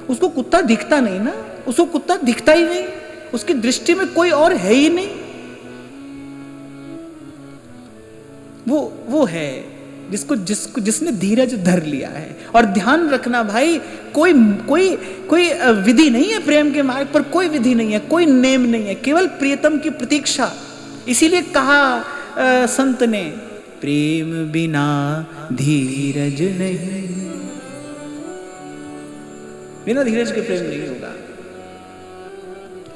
S1: उसको कुत्ता दिखता नहीं ना, उसको कुत्ता दिखता ही नहीं, उसकी दृष्टि में कोई और है ही नहीं। वो है जिसने धीरज धर लिया है। और ध्यान रखना भाई, कोई विधि नहीं है प्रेम के मार्ग पर, कोई विधि नहीं है, कोई नेम नहीं है, केवल प्रियतम की प्रतीक्षा। इसीलिए कहा संत ने, प्रेम बिना धीरज नहीं, बिना धीरज के प्रेम नहीं होगा।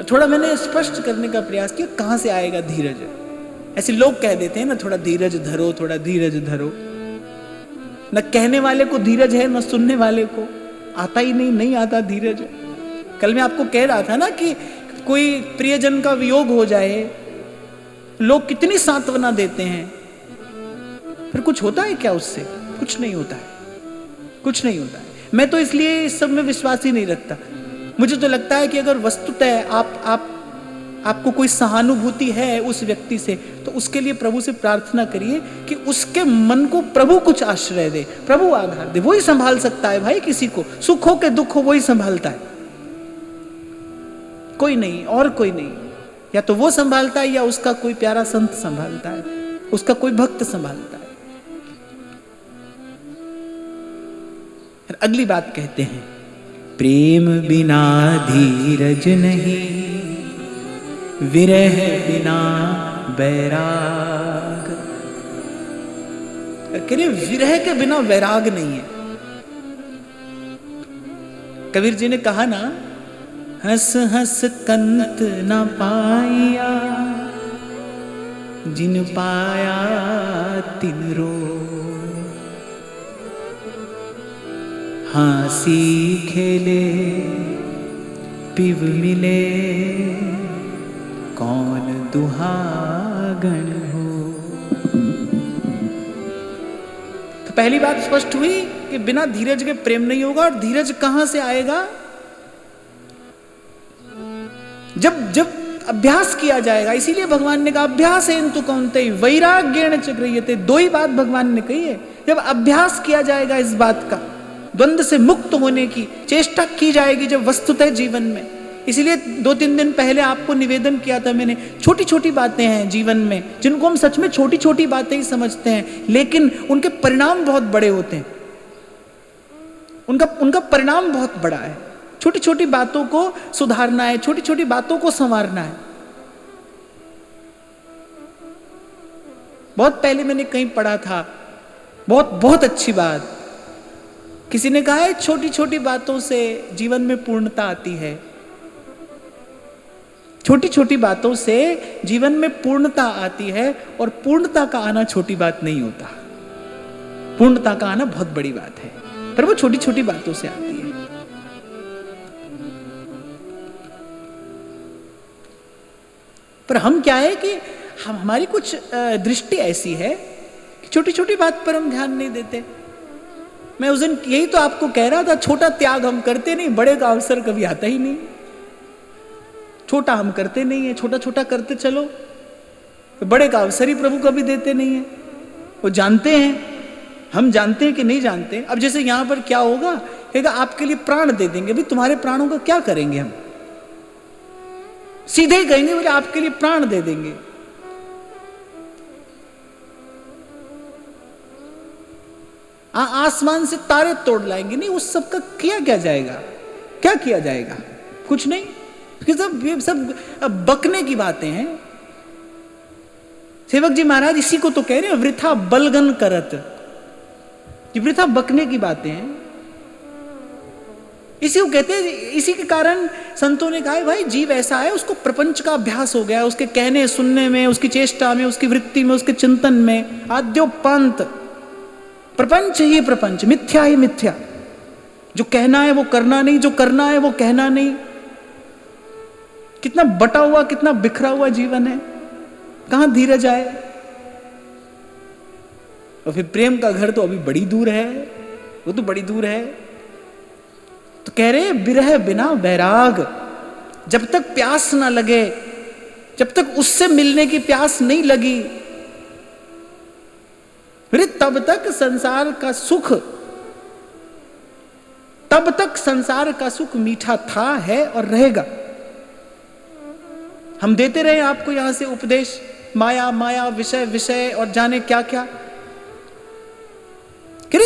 S1: थोड़ा मैंने स्पष्ट करने का प्रयास किया, कहां से आएगा धीरज। ऐसे लोग कह देते हैं ना, थोड़ा धीरज धरो, थोड़ा धीरज धरो। न कहने वाले को धीरज है, न सुनने वाले को, आता ही नहीं आता धीरज। कल मैं आपको कह रहा था ना कि कोई प्रियजन का वियोग हो जाए, लोग कितनी सांत्वना देते हैं, फिर कुछ होता है क्या उससे? कुछ नहीं होता है, कुछ नहीं होता है। मैं तो इसलिए इस सब में विश्वास ही नहीं रखता। मुझे तो लगता है कि अगर वस्तुतः आपको कोई सहानुभूति है उस व्यक्ति से, तो उसके लिए प्रभु से प्रार्थना करिए कि उसके मन को प्रभु कुछ आश्रय दे, प्रभु आधार दे। वही संभाल सकता है भाई किसी को, सुख हो के दुख हो वही संभालता है, कोई नहीं, और कोई नहीं। या तो वो संभालता है या उसका कोई प्यारा संत संभालता है, उसका कोई भक्त संभालता है। अगली बात कहते हैं, प्रेम बिना धीरज नहीं, विरह बिना वैराग। कह रहे विरह के बिना वैराग नहीं है। कबीर जी ने कहा ना, हंस हंस कंत न पाया, जिन पाया तिन रो। हंसी खेले पिव मिले, कौन दुहागण हो। तो पहली बात स्पष्ट हुई कि बिना धीरज के प्रेम नहीं होगा। और धीरज कहां से आएगा? जब अभ्यास किया जाएगा। इसीलिए भगवान ने कहा, अभ्यास है इंतु कौन्तेय वैराग्येण च गृह्यते। दो ही बात भगवान ने कही है। जब अभ्यास किया जाएगा इस बात का, द्वंद्व से मुक्त होने की चेष्टा की जाएगी जब वस्तुतः जीवन में। इसलिए 2-3 दिन पहले आपको निवेदन किया था मैंने, छोटी छोटी बातें हैं जीवन में जिनको हम सच में छोटी छोटी बातें ही समझते हैं, लेकिन उनके परिणाम बहुत बड़े होते हैं। उनका परिणाम बहुत बड़ा है। छोटी छोटी बातों को सुधारना है, छोटी छोटी बातों को संवारना है। बहुत पहले मैंने कहीं पढ़ा था, बहुत बहुत अच्छी बात, किसी ने कहा है छोटी छोटी बातों से जीवन में पूर्णता आती है। छोटी छोटी बातों से जीवन में पूर्णता आती है, और पूर्णता का आना छोटी बात नहीं होता। पूर्णता का आना बहुत बड़ी बात है, पर वो छोटी छोटी बातों से आती है। पर हम क्या है कि हमारी कुछ दृष्टि ऐसी है कि छोटी छोटी बात पर हम ध्यान नहीं देते। मैं उस दिन यही तो आपको कह रहा था, छोटा त्याग हम करते नहीं, बड़े का अवसर कभी आता ही नहीं। छोटा हम करते नहीं है, छोटा छोटा करते चलो, तो बड़े का अवसर ही प्रभु कभी देते नहीं है। वो जानते हैं, हम जानते हैं कि नहीं जानते। अब जैसे यहां पर क्या होगा, कहेगा आपके लिए प्राण दे देंगे। भाई तुम्हारे प्राणों का क्या करेंगे हम? सीधे ही कहेंगे बोले आपके लिए प्राण दे देंगे। आसमान से तारे तोड़ लाएंगे, नहीं उस सब का किया क्या जाएगा? क्या किया जाएगा? कुछ नहीं। ये सब बकने की बातें हैं। सेवक जी महाराज इसी को तो कह रहे हैं, वृथा बलगन करत। ये वृथा बकने की बातें हैं, इसी को कहते हैं। इसी के कारण संतों ने कहा भाई जीव ऐसा है, उसको प्रपंच का अभ्यास हो गया, उसके कहने सुनने में, उसकी चेष्टा में, उसकी वृत्ति में, उसके चिंतन में आद्योपांत प्रपंच ही प्रपंच, मिथ्या ही मिथ्या। जो कहना है वो करना नहीं, जो करना है वो कहना नहीं। कितना बटा हुआ, कितना बिखरा हुआ जीवन है, कहां धीरज आए। और फिर प्रेम का घर तो अभी बड़ी दूर है, वो तो बड़ी दूर है। तो कह रहे विरह बिना वैराग, जब तक प्यास ना लगे, जब तक उससे मिलने की प्यास नहीं लगी, फिर तब तक संसार का सुख, तब तक संसार का सुख मीठा था, है और रहेगा। हम देते रहे आपको यहां से उपदेश, माया माया, विषय विषय और जाने क्या क्या।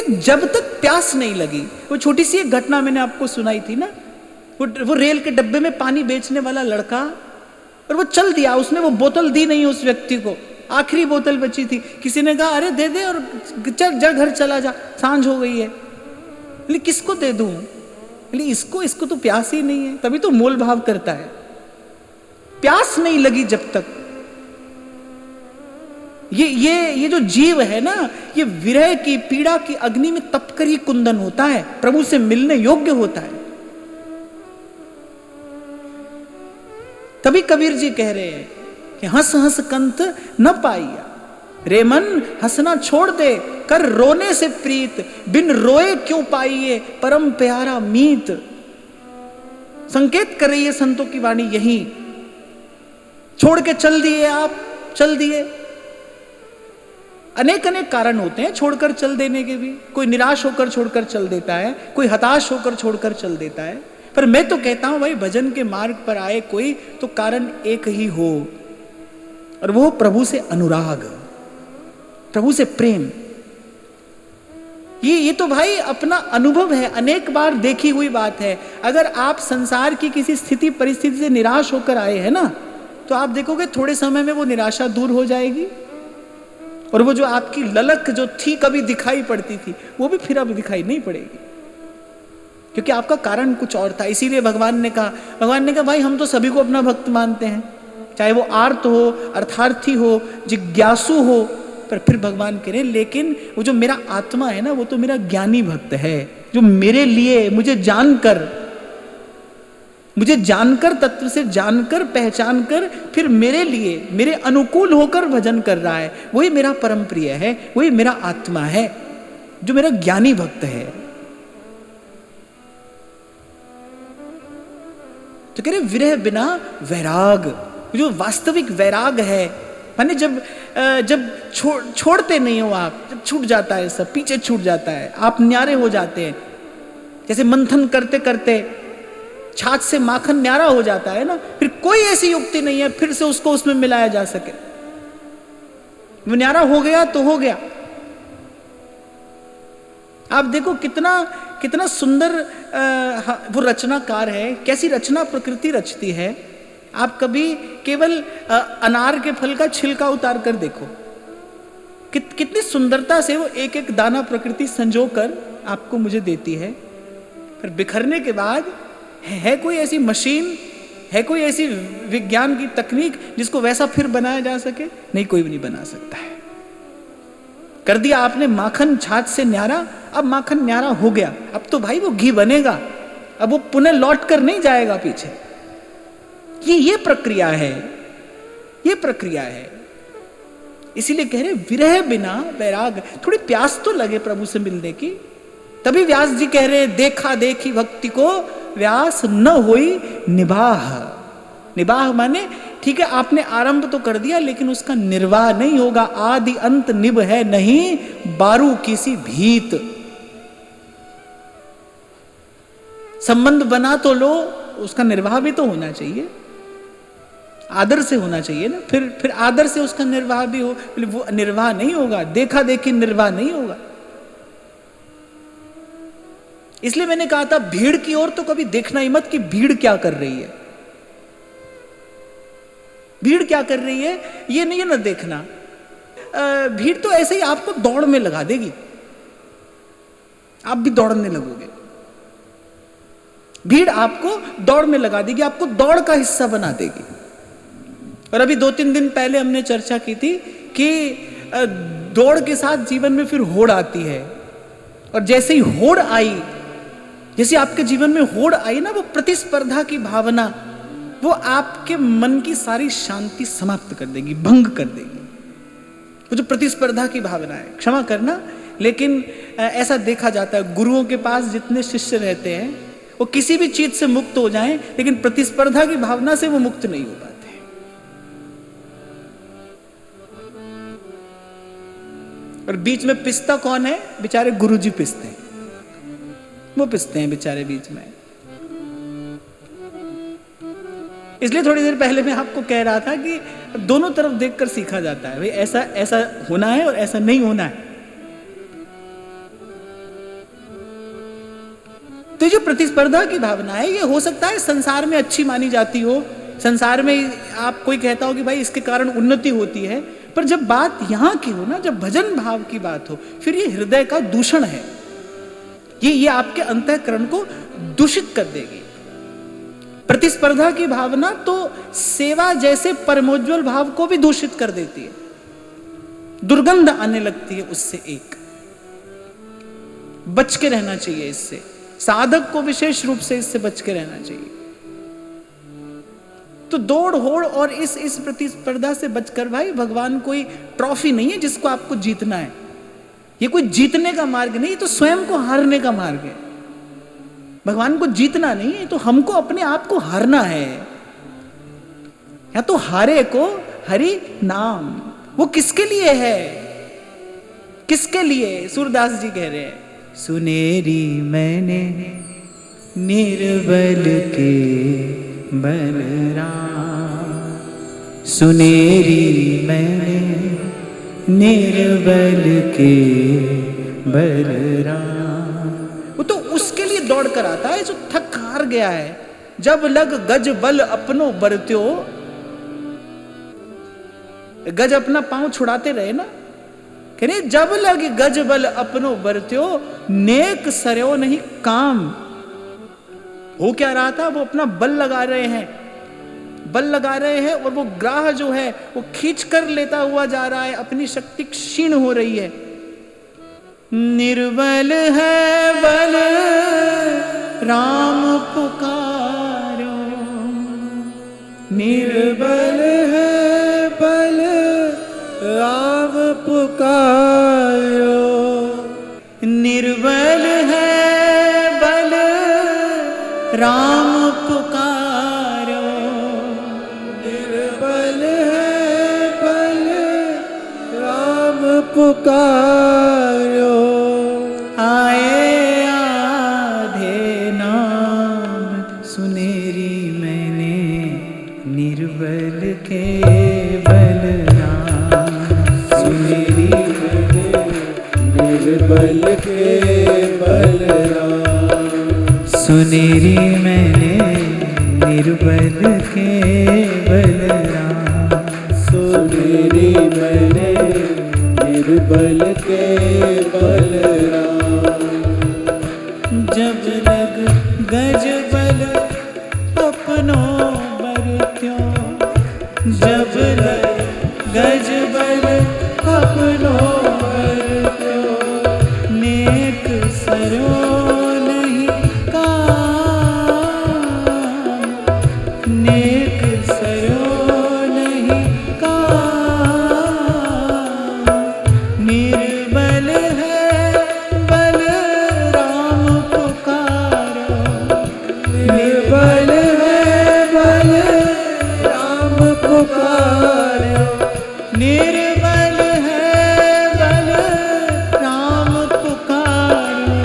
S1: जब तक प्यास नहीं लगी। वो छोटी सी एक घटना मैंने आपको सुनाई थी ना, वो रेल के डब्बे में पानी बेचने वाला लड़का, और वो चल दिया, उसने वो बोतल दी नहीं उस व्यक्ति को, आखिरी बोतल बची थी। किसी ने कहा अरे दे दे और चल जा, घर चला जा, सांझ हो गई है। बोले किसको दे दूं? बोले इसको तो प्यास ही नहीं है, तभी तो मोल भाव करता है। प्यास नहीं लगी जब तक। ये जो जीव है ना, ये विरह की पीड़ा की अग्नि में तपकर ही कुंदन होता है, प्रभु से मिलने योग्य होता है। तभी कबीर जी कह रहे हैं कि हंस हंस कंत न पाइया, रे मन हंसना छोड़ दे, कर रोने से प्रीत, बिन रोए क्यों पाइए, परम प्यारा मीत। संकेत कर रही है संतों की वाणी यही। छोड़ के चल दिए आप, चल दिए। अनेक अनेक कारण होते हैं छोड़कर चल देने के भी। कोई निराश होकर छोड़कर चल देता है, कोई हताश होकर छोड़कर चल देता है। पर मैं तो कहता हूं भाई, भजन के मार्ग पर आए कोई तो कारण एक ही हो, और वो प्रभु से अनुराग, प्रभु से प्रेम। ये तो भाई अपना अनुभव है, अनेक बार देखी हुई बात है। अगर आप संसार की किसी स्थिति परिस्थिति से निराश होकर आए हैं ना, तो आप देखोगे थोड़े समय में वो निराशा दूर हो जाएगी, और वो जो आपकी ललक जो थी कभी दिखाई पड़ती थी, वो भी फिर अब दिखाई नहीं पड़ेगी, क्योंकि आपका कारण कुछ और था। इसीलिए भगवान ने कहा भाई हम तो सभी को अपना भक्त मानते हैं, चाहे वो आर्त हो, अर्थार्थी हो, जिज्ञासु हो। पर फिर भगवान कह रहे लेकिन वो जो मेरा आत्मा है ना, वो तो मेरा ज्ञानी भक्त है, जो मेरे लिए मुझे जानकर तत्व से जानकर पहचान कर फिर मेरे लिए मेरे अनुकूल होकर भजन कर रहा है। वही मेरा परम प्रिय है, वही मेरा आत्मा है, जो मेरा ज्ञानी भक्त है। तो कह रहे विरह बिना वैराग, जो वास्तविक वैराग है, माने जब छोड़ते नहीं हो आप, जब छूट जाता है सब, पीछे छूट जाता है, आप न्यारे हो जाते हैं। जैसे मंथन करते करते छाछ से माखन न्यारा हो जाता है ना, फिर कोई ऐसी युक्ति नहीं है फिर से उसको उसमें मिलाया जा सके। वो न्यारा हो गया तो हो गया। आप देखो कितना सुंदर वो रचनाकार है, कैसी रचना प्रकृति रचती है। आप कभी केवल अनार के फल का छिलका उतार कर देखो, कितनी सुंदरता से वो एक एक दाना प्रकृति संजो कर आपको मुझे देती है। फिर बिखरने के बाद है कोई ऐसी मशीन, है कोई ऐसी विज्ञान की तकनीक जिसको वैसा फिर बनाया जा सके? नहीं, कोई भी नहीं बना सकता है। कर दिया आपने माखन छाछ से न्यारा, अब माखन न्यारा हो गया, अब तो भाई वो घी बनेगा, अब वो पुनः लौट कर नहीं जाएगा पीछे। ये प्रक्रिया है, ये प्रक्रिया है। इसीलिए कह रहे विरह बिना वैराग, थोड़ी प्यास तो लगे प्रभु से मिलने की। तभी व्यास जी कह रहे देखा देखी भक्ति को व्यास न होई निबाह। निबाह माने ठीक है, आपने आरंभ तो कर दिया लेकिन उसका निर्वाह नहीं होगा। आदि अंत निब है नहीं बारू किसी भीत। संबंध बना तो लो, उसका निर्वाह भी तो होना चाहिए, आदर से होना चाहिए ना। फिर आदर से उसका निर्वाह भी हो, वो निर्वाह नहीं होगा। देखा देखी निर्वाह नहीं होगा। इसलिए मैंने कहा था भीड़ की ओर तो कभी देखना ही मत कि भीड़ क्या कर रही है, भीड़ क्या कर रही है ये नहीं है ना देखना। भीड़ तो ऐसे ही आपको दौड़ में लगा देगी, आप भी दौड़ने लगोगे। भीड़ आपको दौड़ में लगा देगी, आपको दौड़ का हिस्सा बना देगी। और अभी 2-3 दिन पहले हमने चर्चा की थी कि दौड़ के साथ जीवन में फिर होड़ आती है। और जैसे ही होड़ आई, जैसे आपके जीवन में होड़ आई ना, वो प्रतिस्पर्धा की भावना वो आपके मन की सारी शांति समाप्त कर देगी, भंग कर देगी। वो जो प्रतिस्पर्धा की भावना है, क्षमा करना, लेकिन ऐसा देखा जाता है गुरुओं के पास जितने शिष्य रहते हैं वो किसी भी चीज से मुक्त हो जाएं, लेकिन प्रतिस्पर्धा की भावना से वो मुक्त नहीं हो पाते। और बीच में पिसता कौन है? बेचारे गुरुजी पिसते हैं, वो पिसते हैं बेचारे बीच में। इसलिए थोड़ी देर पहले मैं आपको कह रहा था कि दोनों तरफ देखकर सीखा जाता है, भाई ऐसा ऐसा होना है और ऐसा नहीं होना है। तो जो प्रतिस्पर्धा की भावना है, ये हो सकता है संसार में अच्छी मानी जाती हो, संसार में आप कोई कहता हो कि भाई इसके कारण उन्नति होती है, पर जब बात यहां की हो ना, जब भजन भाव की बात हो, फिर ये हृदय का दूषण है। ये आपके अंतःकरण को दूषित कर देगी। प्रतिस्पर्धा की भावना तो सेवा जैसे परमोज्वल भाव को भी दूषित कर देती है, दुर्गंध आने लगती है उससे। एक बच के रहना चाहिए इससे, साधक को विशेष रूप से इससे बच के रहना चाहिए। तो दौड़ होड़ और इस प्रतिस्पर्धा से बचकर, भाई भगवान कोई ट्रॉफी नहीं है जिसको आपको जीतना है। ये कोई जीतने का मार्ग नहीं, तो स्वयं को हारने का मार्ग है। भगवान को जीतना नहीं है, तो हमको अपने आप को हारना है। या तो हारे को हरि नाम, वो किसके लिए है? किसके लिए? सूरदास जी कह रहे हैं, सुनेरी मैंने निर्बल के बलराम, सुनेरी मैंने निर्बल के बलराम। वो तो उसके लिए दौड़ कर आता है जो थक हार गया है। जब लग गज बल अपनो बरत्यो, गज अपना पांव छुड़ाते रहे ना, कह रहे जब लग गज बल अपनो बरत्यो, नेक सरयो नहीं काम। हो क्या रहा था? वो अपना बल लगा रहे हैं, बल लगा रहे हैं, और वो ग्राह जो है वो खींच कर लेता हुआ जा रहा है, अपनी शक्ति क्षीण हो रही है। निर्बल है बल राम पुकारो, निर्बल है बल राम पुकारो, निर्बल है बल राम पुकारो,
S2: निर्बल है बल राम पुकारो।
S1: आए आधे नाम सुनेरी मैंने निर्बल के बलराम,
S2: सुनेरी मैंने निर्बल के बलराम।
S1: सुनेरी मैंने निर्बल के बलराम,
S2: सुनेरी मैंने निर्बल के बलराम।
S1: जब लग गज बल अपनों बरत्यों, जब लग गज बल अपनों बरत्यों, नेक सरो नहीं काम, नेक सरो नहीं काम। निर्बल है बलराम पुकारो,
S2: निर्बल है बलराम पुकारो,
S1: निर्बल है बलराम पुकारो,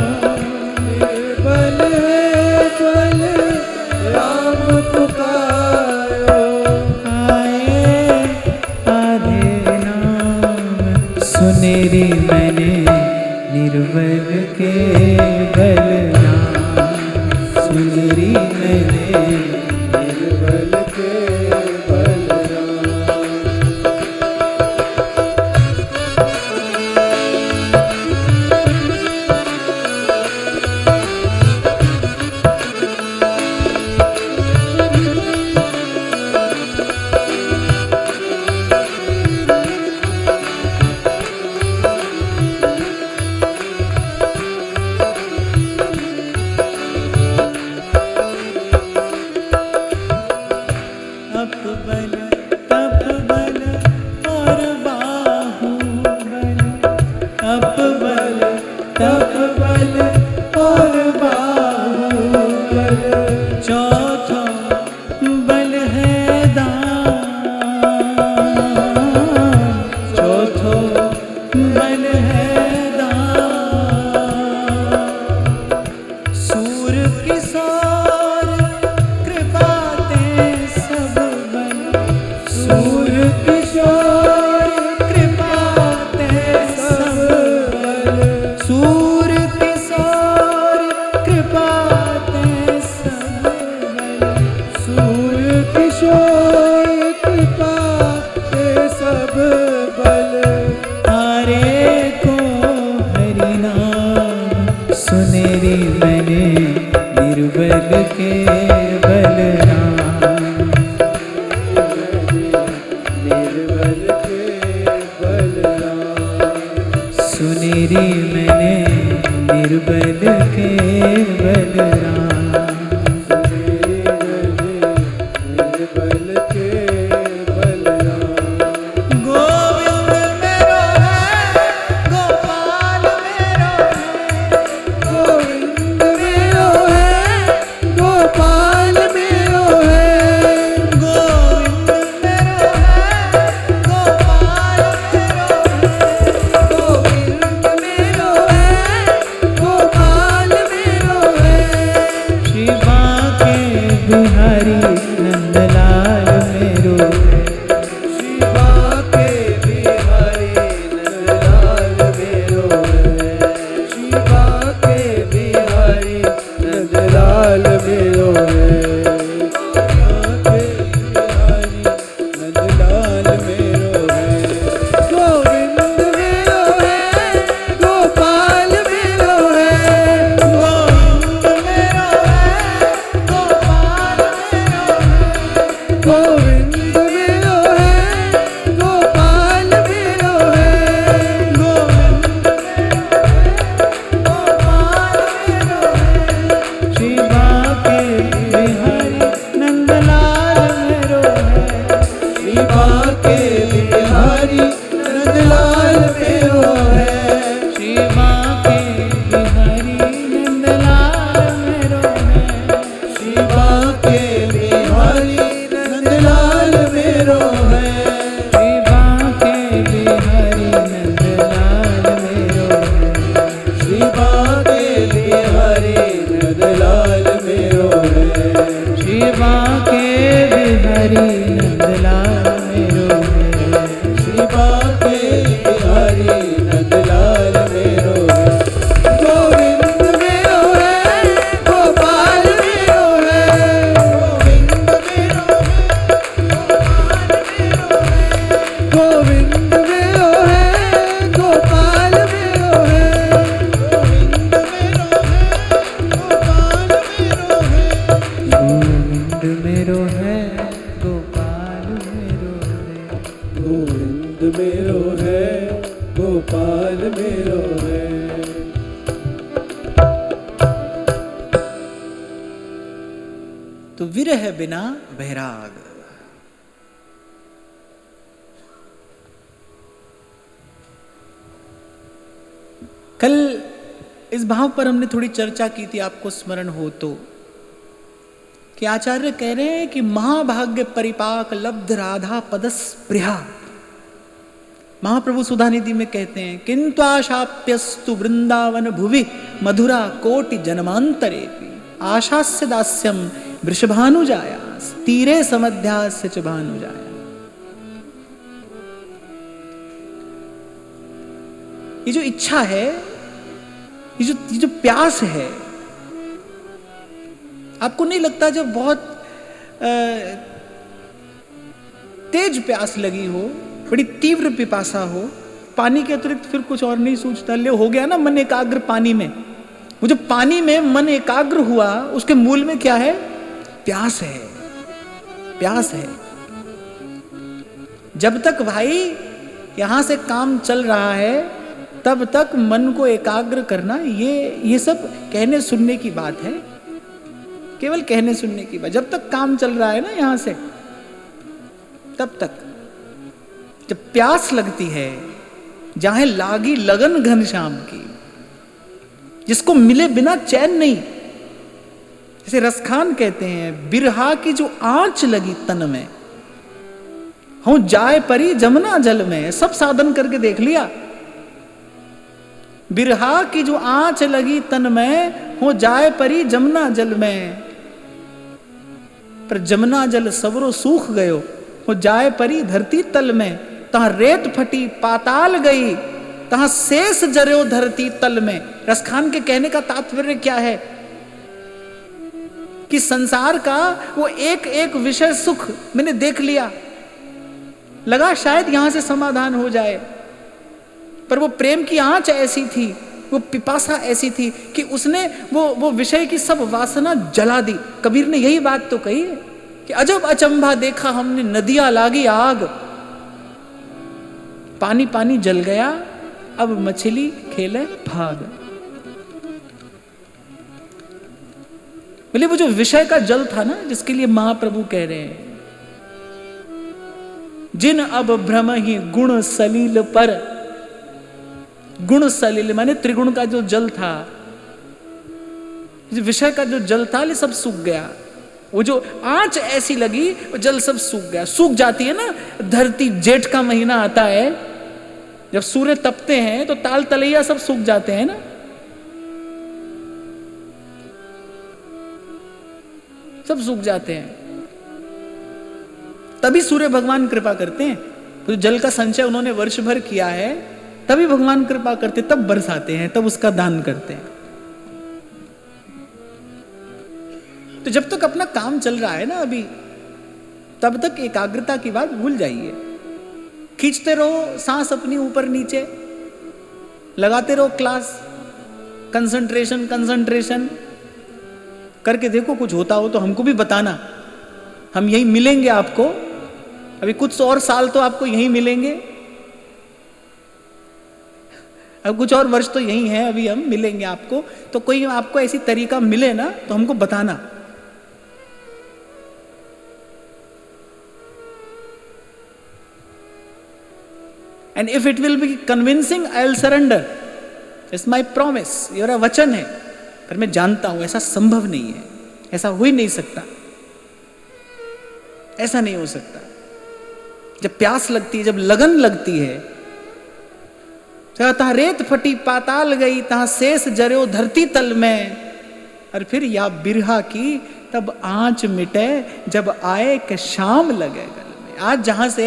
S2: निर्बल है बलराम पुकारो।
S1: आए आधे नाम सुनेरी मैंने निर्बल के बलराम, सुनेरी मैंने
S2: निर्बल के बलराम।
S1: अप बल तप बल और बाहुबल, अप बल तप बल और बाहुबल, चौथा बल है दान, चौथो बल है दान। सूर किशोर कृपा ते सब बल, सूर किशोर कृपा ते सब बल, सूर किशोर कृपा ते सब बल,
S2: सूर किशोर कृपा ते सब बल।
S1: हारे को हरि नाम सुनेरी मैंने निर्बल के बलराम,
S2: निर्बल के बलराम।
S1: सुनेरी मैंने निर्बल के बलराम।
S2: निर्बल के बलराम।
S1: गोविंद मेरो है, गोपाल मेरो है,
S2: गोविंद मेरो है, गोपाल मेरो है।
S1: गोविंद मेरो है, गोपाल मेरो है,
S2: गोविंद मेरो है, गोपाल मेरो है। मेरो है, गोपाल मेरो है।
S1: तो विरह बिना बैराग। कल इस भाव पर हमने थोड़ी चर्चा की थी, आपको स्मरण हो तो, कि आचार्य कह रहे हैं कि महाभाग्य परिपाक लब्ध राधा पदस्पृहा। महाप्रभु सुधानिधि में कहते हैं, किंतु आशाप्यस्तु वृंदावन भुवि मधुरा कोटि जन्मांतरेपि आशास्य दास्यम वृषभानुजाया तीरे समध्यास्य च भानुजाया। ये जो इच्छा है, ये जो प्यास है, आपको नहीं लगता जब बहुत तेज प्यास लगी हो, बड़ी तीव्र पिपासा हो, पानी के अतिरिक्त फिर कुछ और नहीं सोचता, ले हो गया ना मन एकाग्र पानी में। वो जो पानी में मन एकाग्र हुआ, उसके मूल में क्या है? प्यास है, प्यास है। जब तक भाई यहां से काम चल रहा है, तब तक मन को एकाग्र करना, ये सब कहने सुनने की बात है, केवल कहने सुनने की बात। जब तक काम चल रहा है ना यहां से, तब तक। जब प्यास लगती है, जहां लागी लगन घनश्याम की, जिसको मिले बिना चैन नहीं, जैसे रसखान कहते हैं, बिरहा की जो आंच लगी तन में, हूं जाए परी जमुना जल में, सब साधन करके देख लिया। बिरहा की जो आंच लगी तन में, हो जाए परी जमुना जल में, पर जमुना जल सवरो सूख गयो, हो जाए परी धरती तल में, तहां रेत फटी पाताल गई, तहां शेष जर्यो धरती तल में। रसखान के कहने का तात्पर्य क्या है? कि संसार का वो एक एक विषय सुख मैंने देख लिया, लगा शायद यहां से समाधान हो जाए, पर वो प्रेम की आंच ऐसी थी, वो पिपासा ऐसी थी कि उसने वो विषय की सब वासना जला दी। कबीर ने यही बात तो कही है कि अजब अचंभा देखा हमने, नदियां लागी आग, पानी पानी जल गया, अब मछली खेले भाग। बोले वो जो विषय का जल था ना, जिसके लिए महाप्रभु कह रहे हैं, जिन अब भ्रम ही गुण सलील पर, गुण सलील माने त्रिगुण का जो जल था, विषय का जो जल था, ये सब सूख गया। वो जो आंच ऐसी लगी, वो जल सब सूख गया। सूख जाती है ना धरती, जेठ का महीना आता है, जब सूर्य तपते हैं तो ताल तलैया सब सूख जाते हैं ना, सब सूख जाते हैं। तभी सूर्य भगवान कृपा करते हैं। तो जल का संचय उन्होंने वर्ष भर किया है, तभी भगवान कृपा करते, तब बरसाते हैं, तब उसका दान करते हैं। तो जब तक अपना काम चल रहा है ना अभी, तब तक एकाग्रता की बात भूल जाइए। खींचते रहो सांस अपनी ऊपर नीचे, लगाते रहो क्लास, कंसंट्रेशन कंसंट्रेशन करके देखो, कुछ होता हो तो हमको भी बताना। हम यही मिलेंगे आपको, अभी कुछ और साल तो आपको यही मिलेंगे, अब कुछ और वर्ष तो यही है, अभी हम मिलेंगे आपको। तो कोई आपको ऐसी तरीका मिले ना तो हमको बताना। And if it will be convincing I will surrender, it's my promise, ये मेरा वचन है। पर मैं जानता हूं ऐसा संभव नहीं है, ऐसा हो ही नहीं सकता, ऐसा नहीं हो सकता। जब प्यास लगती है, जब लगन लगती है, तहां रेत फटी पाताल गई, तहां शेष जर्यो धरती तल में, और फिर या बिरहा की तब आंच मिटे, जब आए के शाम लगे गल में। आज जहां से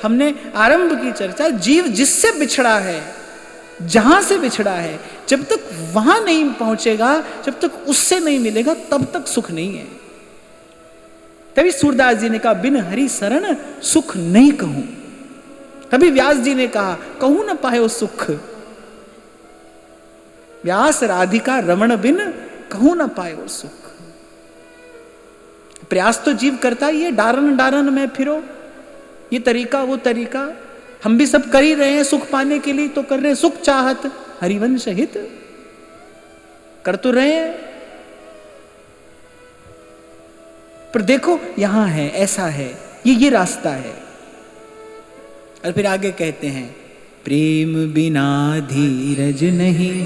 S1: हमने आरंभ की चर्चा, जीव जिससे बिछड़ा है, जहां से बिछड़ा है, जब तक वहां नहीं पहुंचेगा, जब तक उससे नहीं मिलेगा, तब तक सुख नहीं है। तभी सूरदास जी ने कहा, बिन हरि शरण सुख नहीं कहूं। तभी व्यास जी ने कहा, कहूं न पायो सुख। व्यास राधिका रमण बिन कहूं न पायो सुख। प्रयास तो जीव करता ही है, डारन डारन में फिरो, ये तरीका वो तरीका, हम भी सब कर ही रहे हैं सुख पाने के लिए, तो कर रहे हैं सुख चाहत हरिवंश हित, कर तो रहे हैं। पर देखो यहां है, ऐसा है, ये रास्ता है। और फिर आगे कहते हैं, प्रेम बिना धीरज नहीं,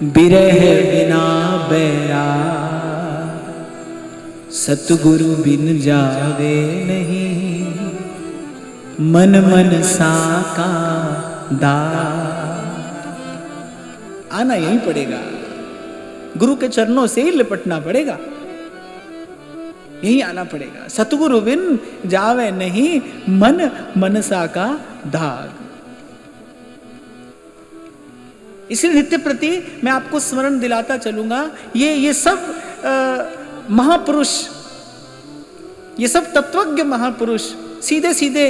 S1: बिरह बिना बैराग, सतगुरु बिन जावे नहीं, मन मन सा का दाग। आना यही पड़ेगा, गुरु के चरणों से ही लिपटना पड़ेगा, यही आना पड़ेगा। सतगुरु बिन जावे नहीं, मन मनसा का दाग। इसलिए नित्य प्रति मैं आपको स्मरण दिलाता चलूंगा, ये सब महापुरुष, ये सब तत्वज्ञ महापुरुष, सीधे सीधे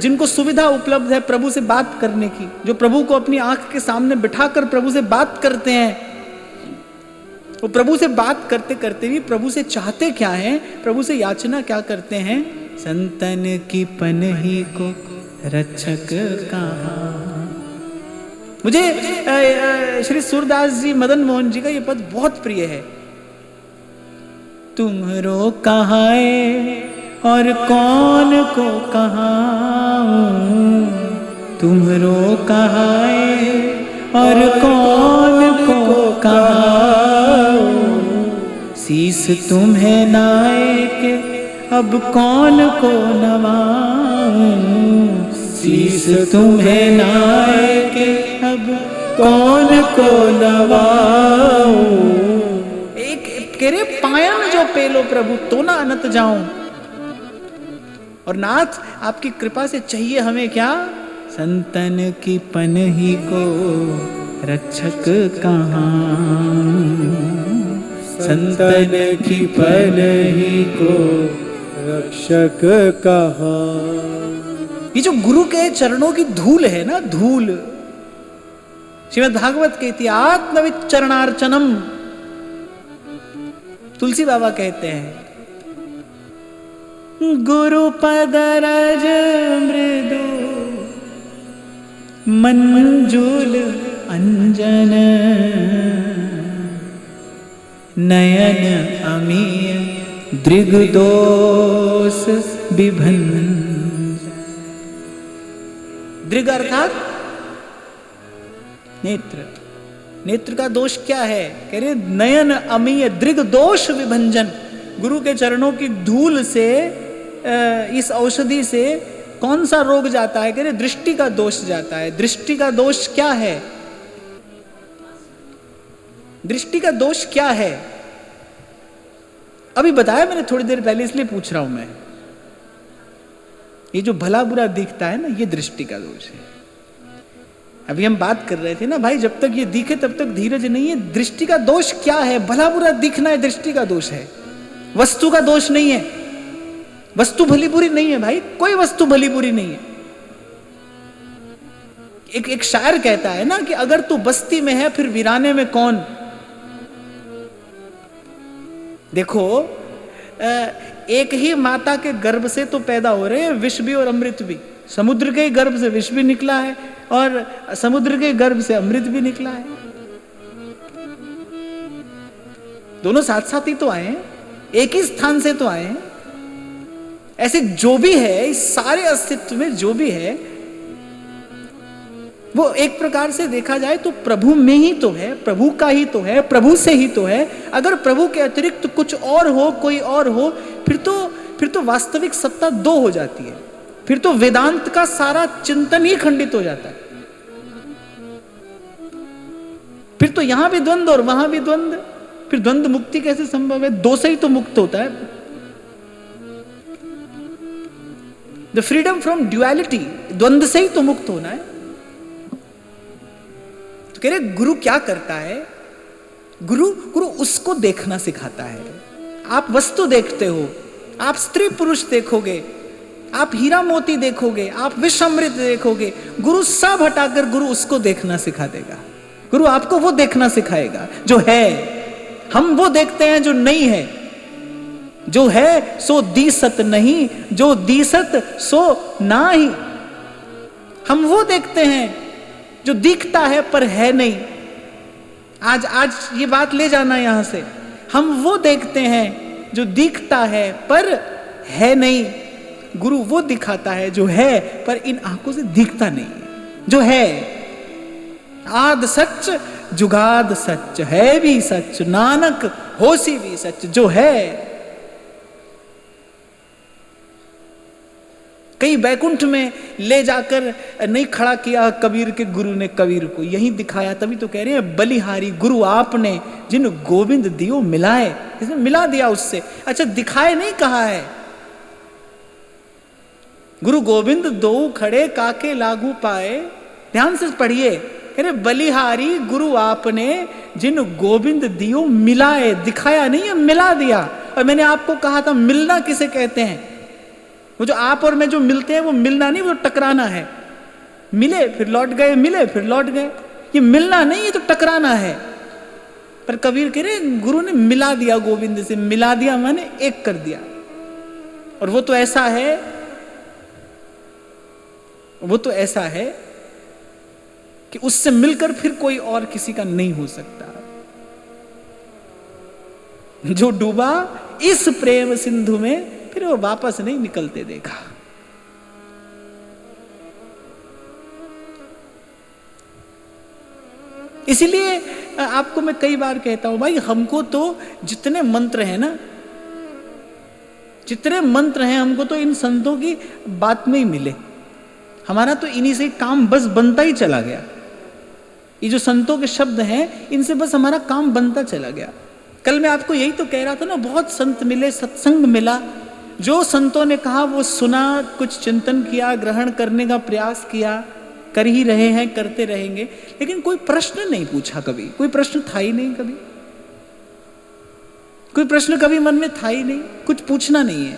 S1: जिनको सुविधा उपलब्ध है प्रभु से बात करने की, जो प्रभु को अपनी आंख के सामने बिठाकर प्रभु से बात करते हैं, वो प्रभु से बात करते करते भी प्रभु से चाहते क्या हैं, प्रभु से याचना क्या करते हैं? संतन की पनही को रक्षक कहाँ। मुझे श्री सूरदास जी, मदन मोहन जी का ये पद बहुत प्रिय है। तुमरो कहाए और कौन को कहाऊं, तुमरो कहाए और कौन को कहाऊं, शीस तुम्हें नायक अब कौन को नवाऊं, शीस तुम्हें नायक अब कौन को नवाऊं। एक कह रहे पायन जो पेलो प्रभु तो ना अनंत जाऊं। और नाथ आपकी कृपा से चाहिए हमें क्या? संतन की पनही को रक्षक कहाँ, संतन की पनही को
S2: रक्षक कहाँ।
S1: ये जो गुरु के चरणों की धूल है ना, धूल, श्रीमद् भागवत कहती है आत्मवित् चरणार्चनम। तुलसी बाबा कहते हैं गुरु पदरज मृदु मंजुल अंजन, नयन अमीय दृगदोष विभन। दृग अर्थात नेत्र। नेत्र का दोष क्या है? कह रहे नयन अमीय दृग दोष विभंजन। गुरु के चरणों की धूल से, इस औषधि से कौन सा रोग जाता है? कह रहे दृष्टि का दोष जाता है। दृष्टि का दोष क्या है? दृष्टि का दोष क्या है? अभी बताया मैंने थोड़ी देर पहले, इसलिए पूछ रहा हूं मैं। ये जो भला बुरा दिखता है ना, ये दृष्टि का दोष है। अभी हम बात कर रहे थे ना भाई, जब तक ये दिखे तब तक धीरज नहीं है। दृष्टि का दोष क्या है? भला बुरा दिखना है, दृष्टि का दोष है, वस्तु का दोष नहीं है। वस्तु भली बुरी नहीं है भाई, कोई वस्तु भली बुरी नहीं है। एक शायर कहता है ना कि अगर तू बस्ती में है फिर वीराने में कौन। देखो, एक ही माता के गर्भ से तो पैदा हो रहे हैं विष भी और अमृत भी। समुद्र के गर्भ से विष भी निकला है और समुद्र के गर्भ से अमृत भी निकला है। दोनों साथ साथ ही तो आए हैं, एक ही स्थान से तो आए हैं। ऐसे जो भी है, इस सारे अस्तित्व में जो भी है, वो एक प्रकार से देखा जाए तो प्रभु में ही तो है, प्रभु का ही तो है, प्रभु से ही तो है। अगर प्रभु के अतिरिक्त कुछ और हो, कोई और हो, फिर तो वास्तविक सत्ता दो हो जाती है। फिर तो वेदांत का सारा चिंतन ही खंडित हो जाता है। फिर तो यहां भी द्वंद्व और वहां भी द्वंद्व। फिर द्वंद्व मुक्ति कैसे संभव है? दो से ही तो मुक्त होता है। द फ्रीडम फ्रॉम ड्युअलिटी, द्वंद्व से ही तो मुक्त होना है। तो कह रहे गुरु क्या करता है? गुरु उसको देखना सिखाता है। आप वस्तु देखते हो, आप स्त्री पुरुष देखोगे, आप हीरा मोती देखोगे, आप विष अमृत देखोगे, गुरु सब हटाकर गुरु उसको देखना सिखा देगा। गुरु आपको वो देखना सिखाएगा जो है। हम वो देखते हैं जो नहीं है। जो है सो दीसत नहीं, जो दीसत सो ना ही। हम वो देखते हैं जो दिखता है पर है नहीं। आज ये बात ले जाना यहां से। हम वो देखते हैं जो दिखता है पर है नहीं। गुरु वो दिखाता है जो है पर इन आंखों से दिखता नहीं है, जो है। आद सच जुगाद सच, है भी सच नानक होसी भी सच, जो है। कहीं बैकुंठ में ले जाकर नहीं खड़ा किया कबीर के गुरु ने कबीर को, यही दिखाया। तभी तो कह रहे हैं बलिहारी गुरु आपने जिन गोविंद दियो मिलाए, इसने मिला दिया उससे। अच्छा, दिखाए नहीं कहा है। गुरु गोविंद दो खड़े काके लागू पाए, ध्यान से पढ़िए। अरे बलिहारी गुरु आपने जिन गोविंद दियो मिलाए, दिखाया नहीं है, मिला दिया। और मैंने आपको कहा था मिलना किसे कहते हैं। वो जो आप और मैं जो मिलते हैं वो मिलना नहीं, वो टकराना है। मिले फिर लौट गए, मिले फिर लौट गए, ये मिलना नहीं, ये तो टकराना है। पर कबीर कह रहे गुरु ने मिला दिया, गोविंद से मिला दिया माने एक कर दिया। और वो तो ऐसा है, वो तो ऐसा है कि उससे मिलकर फिर कोई और किसी का नहीं हो सकता। जो डूबा इस प्रेम सिंधु में फिर वो वापस नहीं निकलते देखा। इसीलिए आपको मैं कई बार कहता हूं भाई, हमको तो जितने मंत्र हैं ना, जितने मंत्र हैं, हमको तो इन संतों की बात में ही मिले। हमारा तो इन्हीं से काम बस बनता ही चला गया। ये जो संतों के शब्द हैं, इनसे बस हमारा काम बनता चला गया। कल मैं आपको यही तो कह रहा था ना, बहुत संत मिले, सत्संग मिला। जो संतों ने कहा वो सुना, कुछ चिंतन किया, ग्रहण करने का प्रयास किया, कर ही रहे हैं, करते रहेंगे। लेकिन कोई प्रश्न नहीं पूछा कभी, कोई प्रश्न था ही नहीं कभी, कोई प्रश्न कभी मन में था ही नहीं, कुछ पूछना नहीं है।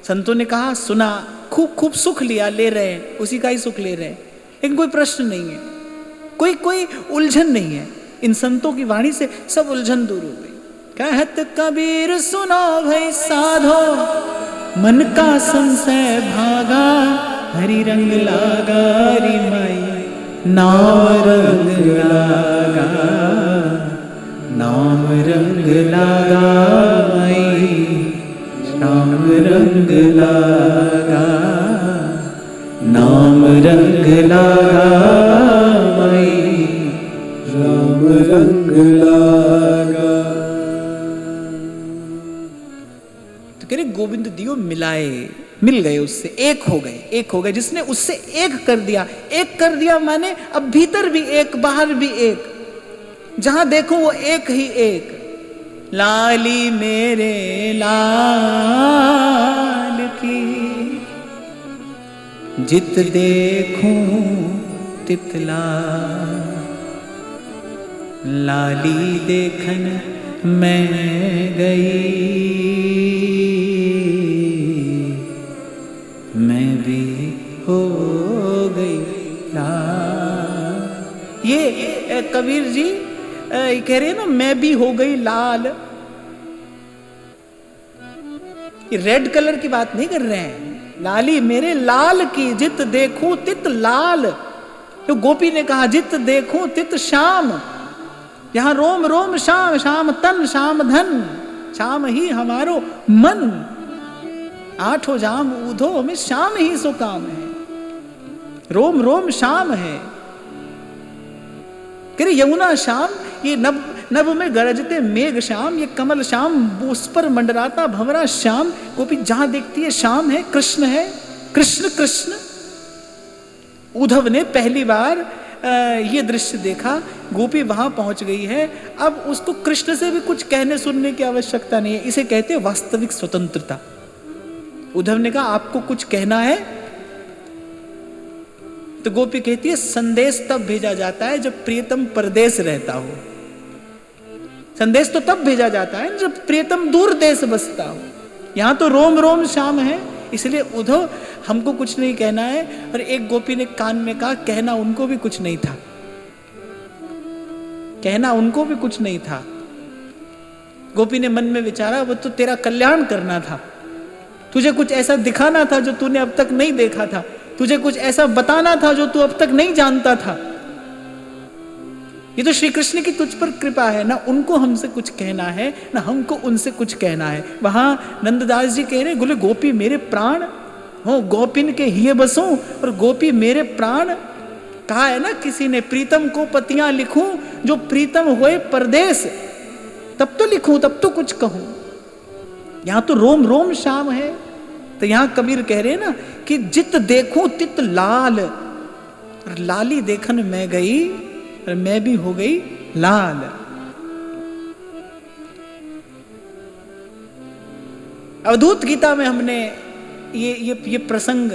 S1: संतों ने कहा, सुना, खूब खूब सुख लिया, ले रहे हैं, उसी का ही सुख ले रहे हैं, लेकिन कोई प्रश्न नहीं है, कोई उलझन नहीं है। इन संतों की वाणी से सब उलझन दूर हो गई। कहत कबीर सुनो भाई साधो, मन का संशय भागा, हरि रंग लागा री माई, नाम रंग लागा, नाम रंग लागा माई, नाम रंग लागा, नाम रंग लागा माई,
S2: राम रंग लागा।
S1: तो कह रहे गोविंद दियो मिलाए, मिल गए उससे, एक हो गए, एक हो गए। जिसने उससे एक कर दिया, एक कर दिया माने अब भीतर भी एक, बाहर भी एक, जहां देखो वो एक ही एक। लाली मेरे लाल की, जित देखूं तितला, लाली देखन मैं गई, मैं भी हो गई लाल। ये कबीर जी कह रहे हैं ना, मैं भी हो गई लाल। ये रेड कलर की बात नहीं कर रहे हैं, लाली मेरे लाल की, जित देखूं तित लाल। तो गोपी ने कहा जित देखूं तित श्याम, यहां रोम रोम श्याम, श्याम तन श्याम धन, श्याम ही हमारो मन, आठों जाम ऊधो में श्याम ही सो काम है, रोम रोम श्याम है। करे यमुना श्याम, ये नभ नभ में गरजते मेघ श्याम, ये कमल श्याम, उस पर मंडराता भंवरा श्याम। गोपी जहां देखती है श्याम है, कृष्ण है, कृष्ण कृष्ण। उद्धव ने पहली बार ये दृश्य देखा, गोपी वहां पहुंच गई है। अब उसको कृष्ण से भी कुछ कहने सुनने की आवश्यकता नहीं है, इसे कहते हैं वास्तविक स्वतंत्रता। उद्धव ने कहा आपको कुछ कहना है, तो गोपी कहती है संदेश तब भेजा जाता है जब प्रियतम परदेश रहता हो। संदेश तो तब भेजा जाता है जब प्रियतम दूर देश बसता हो। यहां तो रोम रोम श्याम है, इसलिए उद्धव हमको कुछ नहीं कहना है। और एक गोपी ने कान में कहा कहना उनको भी कुछ नहीं था, कहना उनको भी कुछ नहीं था। गोपी ने मन में विचारा वो तो तेरा कल्याण करना था, तुझे कुछ ऐसा दिखाना था जो तूने अब तक नहीं देखा था। तुझे कुछ ऐसा बताना था जो तू अब तक नहीं जानता था। ये तो श्री कृष्ण की तुझ पर कृपा है, ना उनको हमसे कुछ कहना है ना हमको उनसे कुछ कहना है। वहां नंददास जी कह रहे बोले गोपी मेरे प्राण हो, गोपिन के हिये बसो, और गोपी मेरे प्राण कहा है ना किसी ने, प्रीतम को पतियां लिखूं जो प्रीतम होए परदेश, तब तो लिखूं तब तो कुछ कहूं। यहां तो रोम रोम शाम है। तो यहां कबीर कह रहे हैं ना कि जित देखूं तित लाल, और लाली देखन मैं गई और मैं भी हो गई लाल। अवधूत गीता में हमने ये प्रसंग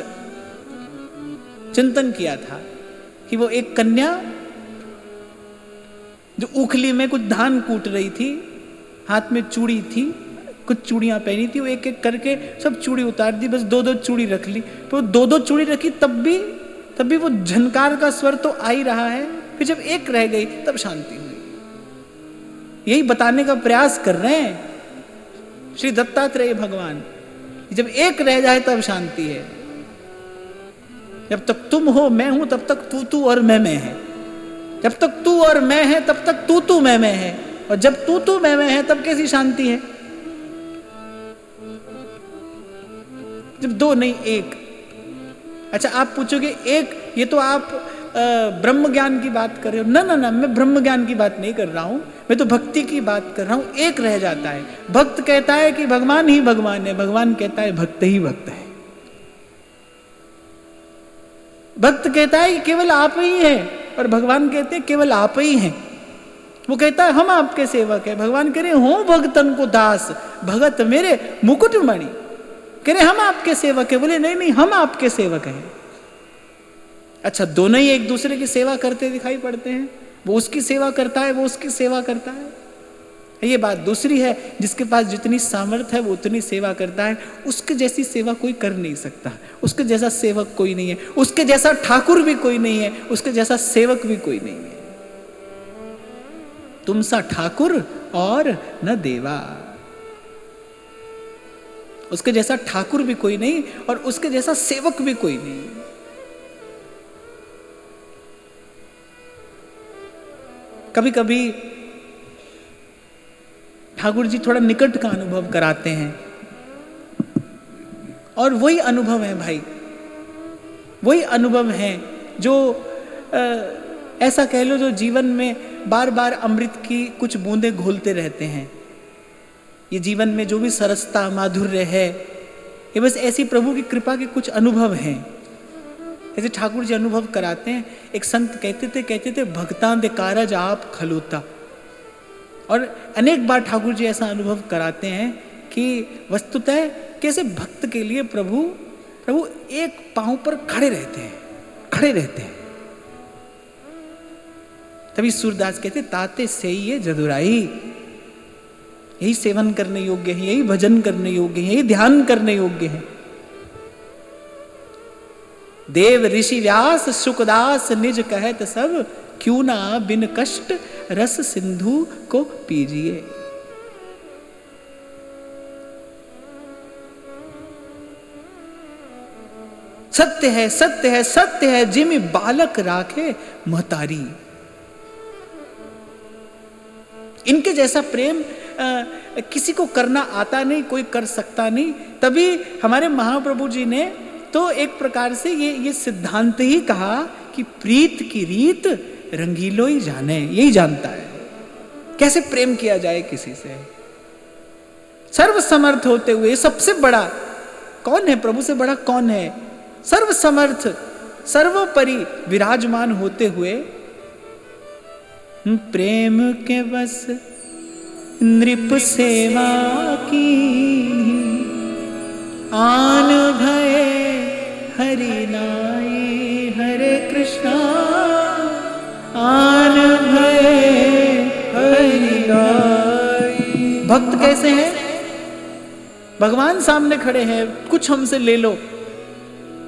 S1: चिंतन किया था कि वो एक कन्या जो उखली में कुछ धान कूट रही थी, हाथ में चूड़ी थी, कुछ चूड़ियां पहनी थी, वो एक एक करके सब चूड़ी उतार दी, बस 2-2 चूड़ी रख ली। तो 2-2 चूड़ी रखी तब भी वो झनकार का स्वर तो आ ही रहा है। फिर जब एक रह गई तब शांति हुई। यही बताने का प्रयास कर रहे हैं श्री दत्तात्रेय भगवान, जब एक रह जाए तब शांति है। जब तक तुम हो मैं हूं तब तक तू और मैं है, जब तक तू और मैं है तब तक तू मैं है, और जब तू मैं है तब कैसी शांति है? जब 2 नहीं 1। अच्छा आप पूछोगे एक, ये तो आप ब्रह्म ज्ञान की बात कर रहे हो। ना ना ना, मैं ब्रह्म ज्ञान की बात नहीं कर रहा हूं, मैं तो भक्ति की बात कर रहा हूं। एक रह जाता है, भक्त कहता है कि भगवान ही भगवान है, भगवान कहता है भक्त ही भक्त है। भक्त कहता है कि केवल आप ही है, और भगवान कहते हैं केवल आप ही हैं। वो कहता है हम आपके सेवक हैं, भगवान कह रहे हो भगतन को दास, भगत मेरे मुकुटमणि। कह रहे हम आपके सेवक है, बोले नहीं नहीं हम आपके सेवक हैं। अच्छा दोनों ही एक दूसरे की सेवा करते दिखाई पड़ते हैं, वो उसकी सेवा करता है, वो उसकी सेवा करता है। ये बात दूसरी है, जिसके पास जितनी सामर्थ्य है वो उतनी सेवा करता है। उसके जैसी सेवा कोई कर नहीं सकता, उसके जैसा सेवक कोई नहीं है, उसके जैसा ठाकुर भी कोई नहीं है, उसके जैसा सेवक भी कोई नहीं है। तुम सा ठाकुर और न देवा, उसके जैसा ठाकुर भी कोई नहीं और उसके जैसा सेवक भी कोई नहीं। कभी कभी ठाकुर जी थोड़ा निकट का अनुभव कराते हैं, और वही अनुभव है भाई, वही अनुभव है जो ऐसा कह लो जो जीवन में बार बार अमृत की कुछ बूंदें घोलते रहते हैं। ये जीवन में जो भी सरसता माधुर्य है, ये बस ऐसी प्रभु की कृपा के कुछ अनुभव हैं। ऐसे ठाकुर जी अनुभव कराते हैं। एक संत कहते थे भक्तां दे कारज आप खलोता। और अनेक बार ठाकुर जी ऐसा अनुभव कराते हैं कि वस्तुतः कैसे भक्त के लिए प्रभु एक पांव पर खड़े रहते हैं। तभी सूरदास कहते ताते से ये जदुराई, यही सेवन करने योग्य है, यही भजन करने योग्य है, यही ध्यान करने योग्य है। देव ऋषि व्यास सुखदास निज कहत सब, क्यों ना बिन कष्ट रस सिंधु को पीजिए। सत्य है जिमि बालक राखे महतारी। इनके जैसा प्रेम किसी को करना आता नहीं, कोई कर सकता नहीं। तभी हमारे महाप्रभु जी ने तो एक प्रकार से ये सिद्धांत ही कहा कि प्रीत की रीत रंगीलो ही जाने, यही जानता है कैसे प्रेम किया जाए किसी से। सर्वसमर्थ होते हुए सबसे बड़ा कौन है, प्रभु से बड़ा कौन है? सर्वसमर्थ सर्वोपरि विराजमान होते हुए प्रेम के बस नृप सेवा की, आन भये हरि नाई हरे कृष्णा, आन भये हरि नाई। भक्त कैसे हैं? भगवान सामने खड़े हैं, कुछ हमसे ले लो।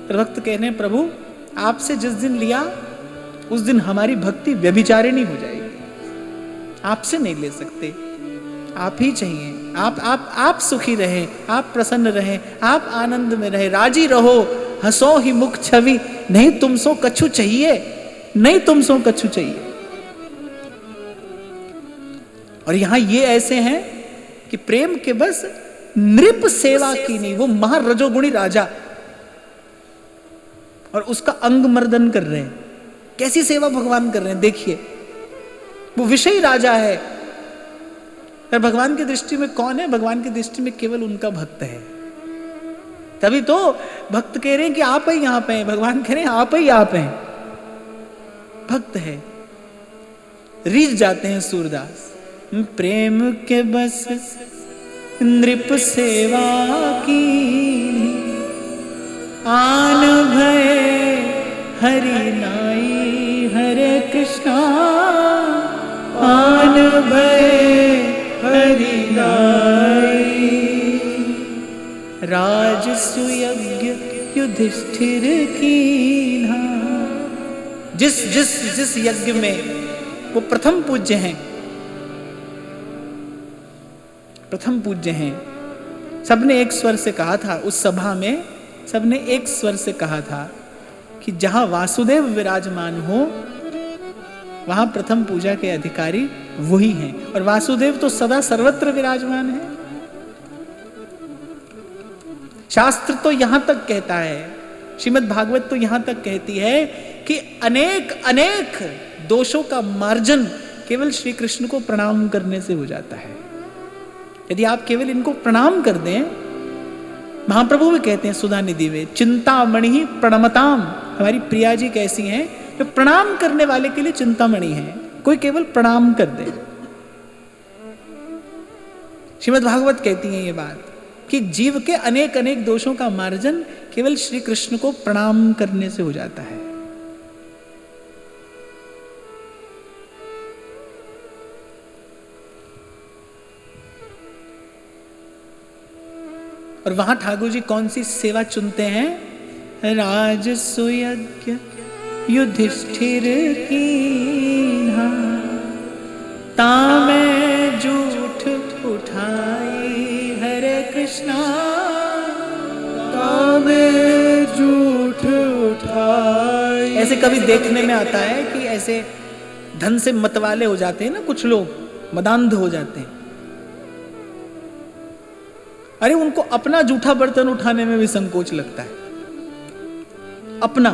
S1: भक्त कह रहे हैं प्रभु आपसे जिस दिन लिया उस दिन हमारी भक्ति व्यभिचारिणी हो जाएगी, आपसे नहीं ले सकते, आप ही चाहिए। आप सुखी रहें, आप प्रसन्न रहें, आप आनंद में रहें, राजी रहो, हंसो ही मुख छवि, नहीं तुम सो कछु चाहिए, नहीं तुम सो कछु चाहिए। और यहां ये ऐसे हैं कि प्रेम के बस नृप सेवा की नहीं, वो महारजोगुणी राजा और उसका अंग मर्दन कर रहे हैं। कैसी सेवा भगवान कर रहे हैं देखिए, वो विषयी राजा है पर भगवान की दृष्टि में कौन है? भगवान की दृष्टि में केवल उनका भक्त है। तभी तो भक्त कह रहे हैं कि आप ही यहां पे हैं, भगवान कह रहे हैं आप ही आप हैं, भक्त है। रीझ जाते हैं सूरदास, प्रेम के बस नृप सेवा की, आन भय हरि नाई, हरे कृष्णा आन भय हरि नाई, राज सुयज्ञ युधिष्ठिर कीन्हा। जिस जिस जिस यज्ञ में वो प्रथम पूज्य हैं, प्रथम पूज्य हैं, सबने एक स्वर से कहा था, उस सभा में सबने एक स्वर से कहा था कि जहां वासुदेव विराजमान हो वहां प्रथम पूजा के अधिकारी वही हैं। और वासुदेव तो सदा सर्वत्र विराजमान है। शास्त्र तो यहां तक कहता है, श्रीमद् भागवत तो यहां तक कहती है कि अनेक अनेक दोषों का मार्जन केवल श्री कृष्ण को प्रणाम करने से हो जाता है। यदि आप केवल इनको प्रणाम कर दें, महाप्रभु भी कहते हैं सुधा निधि में, चिंतामणि ही प्रणमताम। हमारी प्रिया जी कैसी हैं, जो प्रणाम करने वाले के लिए चिंतामणि है, कोई केवल प्रणाम कर दे। श्रीमद् भागवत कहती है ये बात कि जीव के अनेक अनेक दोषों का मार्जन केवल श्री कृष्ण को प्रणाम करने से हो जाता है। और वहां ठाकुर जी कौन सी सेवा चुनते हैं? राजसुयज्ञ युधिष्ठिर कीन्हा, तामे जूठ उठाई, हरे कृष्णा
S2: तामे जूठ उठाई।
S1: ऐसे कभी देखने में आता है कि ऐसे धन से मतवाले हो जाते हैं ना कुछ लोग, मदांध हो जाते हैं। अरे उनको अपना जूठा बर्तन उठाने में भी संकोच लगता है, अपना,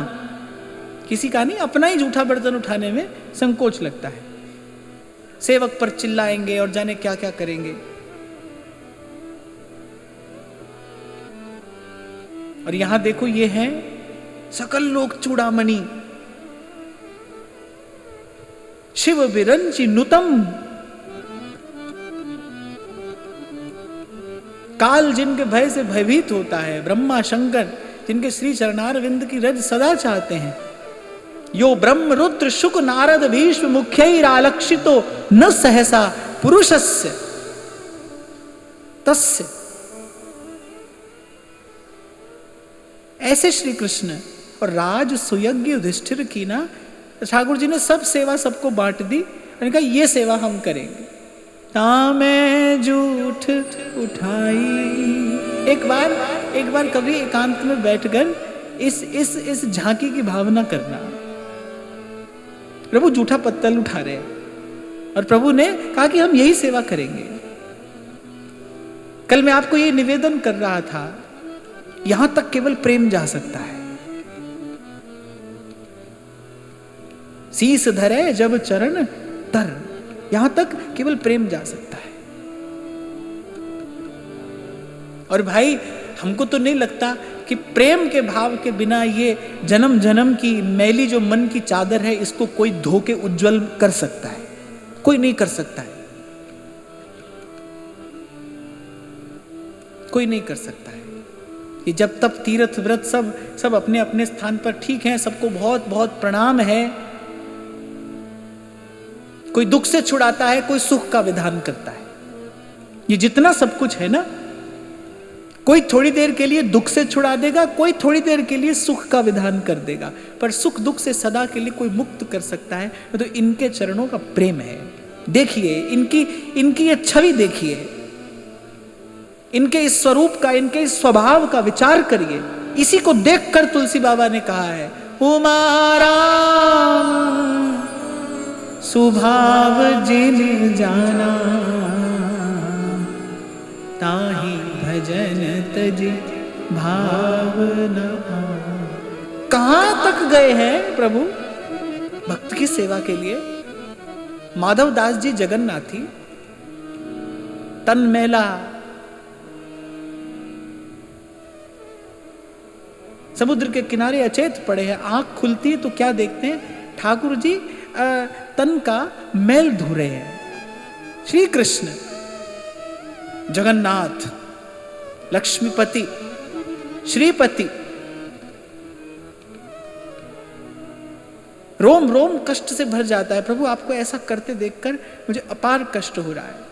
S1: किसी का नहीं, अपना ही जूठा बर्तन उठाने में संकोच लगता है। सेवक पर चिल्लाएंगे और जाने क्या क्या करेंगे। और यहां देखो ये है सकल लोक चूड़ामणि, शिव विरंचि नुतम। काल जिनके भय से भयभीत होता है, ब्रह्मा शंकर जिनके श्री चरणारविंद की रज सदा चाहते हैं। यो ब्रह्म रुद्र शुक नारद भीष्म मुख्यैरालक्षितो न सहसा पुरुषस्य तस्य। ऐसे श्री कृष्ण और राज सुयज्ञ युधिष्ठिर की ना, ठाकुर जी ने सब सेवा सबको बांट दी। उन्होंने कहा ये सेवा हम करेंगे। तामे जूठ उठाई। एक बार कभी एकांत में बैठकर इस झांकी की भावना करना। प्रभु जूठा पत्तल उठा रहे हैं और प्रभु ने कहा कि हम यही सेवा करेंगे। कल मैं आपको ये निवेदन कर रहा था, यहां तक केवल प्रेम जा सकता है। शीस धरे जब चरण तर, यहां तक केवल प्रेम जा सकता है। और भाई हमको तो नहीं लगता कि प्रेम के भाव के बिना ये जन्म जन्म की मैली जो मन की चादर है, इसको कोई धो के उज्जवल कर सकता है। कोई नहीं कर सकता है, कोई नहीं कर सकता है। ये जब तब तीर्थ व्रत सब अपने अपने स्थान पर ठीक है, सबको बहुत बहुत प्रणाम है। कोई दुख से छुड़ाता है, कोई सुख का विधान करता है। ये जितना सब कुछ है ना, कोई थोड़ी देर के लिए दुख से छुड़ा देगा, कोई थोड़ी देर के लिए सुख का विधान कर देगा, पर सुख दुख से सदा के लिए कोई मुक्त कर सकता है तो इनके चरणों का प्रेम है। देखिए इनकी ये छवि देखिए, इनके इस स्वरूप का, इनके इस स्वभाव का विचार करिए। इसी को देखकर तुलसी बाबा ने कहा है, उमारा सुभाव जिन जाना, ताहि भजन तजी भावना। कहां तक गए हैं प्रभु भक्त की सेवा के लिए। माधव दास जी जगन्नाथी, तन मैला, समुद्र के किनारे अचेत पड़े हैं। आंख खुलती है तो क्या देखते हैं, ठाकुर जी तन का मैल धो रहे हैं। श्री कृष्ण जगन्नाथ, लक्ष्मीपति, श्रीपति, रोम रोम कष्ट से भर जाता है। प्रभु आपको ऐसा करते देखकर मुझे अपार कष्ट हो रहा है।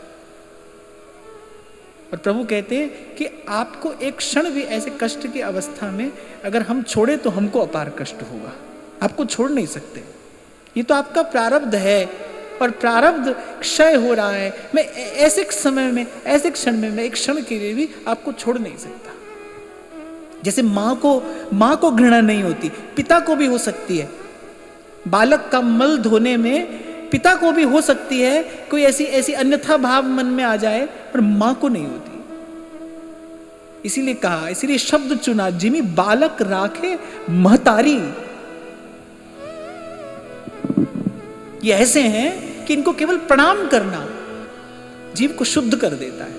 S1: और प्रभु कहते हैं कि आपको एक क्षण भी ऐसे कष्ट की अवस्था में अगर हम छोड़े तो हमको अपार कष्ट होगा, आपको छोड़ नहीं सकते। ये तो आपका प्रारब्ध है और प्रारब्ध क्षय हो रहा है। मैं ऐसे समय में, ऐसे क्षण में, मैं एक क्षण के लिए भी आपको छोड़ नहीं सकता। जैसे माँ को घृणा नहीं होती, पिता को भी हो सकती है। बालक का मल धोने में पिता को भी हो सकती है, कोई ऐसी अन्यथा भाव मन में आ जाए, पर मां को नहीं होती। इसीलिए कहा, इसीलिए शब्द चुना, जिमी बालक राखे महतारी। ये ऐसे हैं कि इनको केवल प्रणाम करना जीव को शुद्ध कर देता है।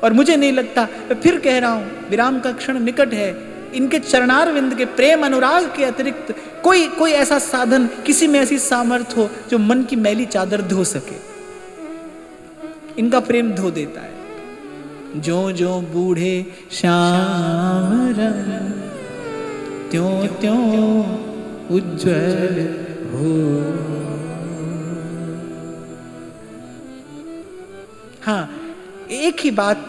S1: और मुझे नहीं लगता, मैं फिर कह रहा हूं, विराम का क्षण निकट है, इनके चरणारविंद के प्रेम अनुराग के अतिरिक्त कोई ऐसा साधन, किसी में ऐसी सामर्थ हो जो मन की मैली चादर धो सके। इनका प्रेम धो देता है। जो जो बूढ़े श्याम रंग, त्यों त्यों उज्ज्वल हो। हाँ, एक ही बात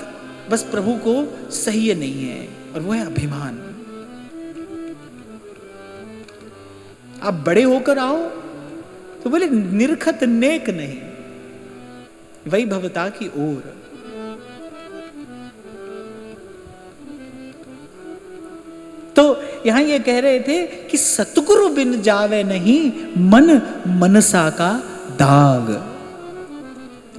S1: बस प्रभु को सही नहीं है, और वो है अभिमान। आप बड़े होकर आओ तो बोले निरखत नेक नहीं, वही भवता की ओर। तो यहां ये कह रहे थे कि सतगुरु बिन जावे नहीं मन मनसा का दाग।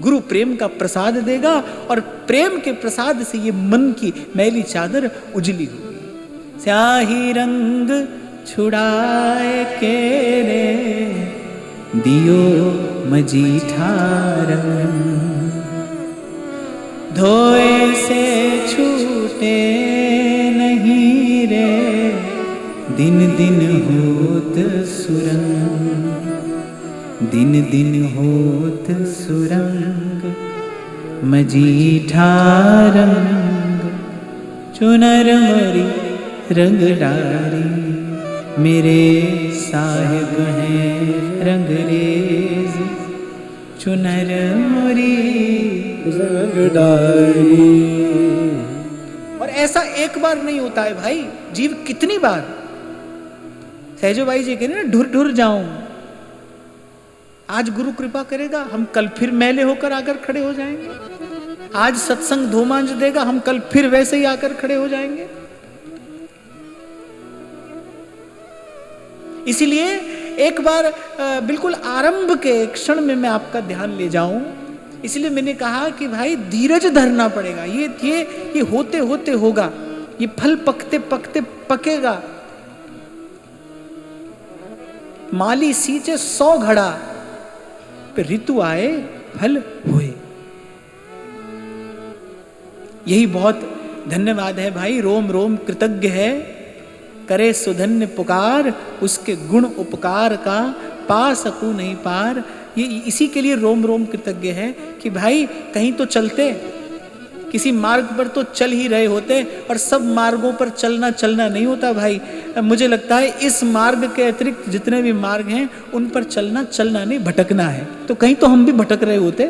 S1: गुरु प्रेम का प्रसाद देगा और प्रेम के प्रसाद से ये मन की मैली चादर उजली होगी। स्याही रंग छुड़ाए के रे दियो मजीठा रंग, धोए से छूटे नहीं रे दिन दिन होत सुरंग, दिन दिन होत सुरंग मजीठा रंग, चुनर मरी रंग डारी, मेरे साहिब हैं रंगरेज, चुनर मरी रंग डारी। और ऐसा एक बार नहीं होता है भाई, जीव कितनी बार। सहजो भाई जी कह रहे ना, ढुर ढुर जाऊं। आज गुरु कृपा करेगा, हम कल फिर मैले होकर आकर खड़े हो जाएंगे। आज सत्संग धोमांज देगा, हम कल फिर वैसे ही आकर खड़े हो जाएंगे। इसीलिए एक बार बिल्कुल आरंभ के क्षण में मैं आपका ध्यान ले जाऊं, इसलिए मैंने कहा कि भाई धीरज धरना पड़ेगा। ये होते होते होगा, ये फल पकते पकते पकेगा। माली सींचे 100 घड़ा, पे ऋतु आए फल हुए। यही बहुत धन्यवाद है भाई। रोम रोम कृतज्ञ है, करे सुधन्य पुकार, उसके गुण उपकार का पा सकूं नहीं पार। ये इसी के लिए रोम रोम कृतज्ञ है कि भाई कहीं तो चलते, किसी मार्ग पर तो चल ही रहे होते, और सब मार्गों पर चलना नहीं होता भाई। मुझे लगता है इस मार्ग के अतिरिक्त जितने भी मार्ग हैं उन पर चलना नहीं, भटकना है। तो कहीं तो हम भी भटक रहे होते,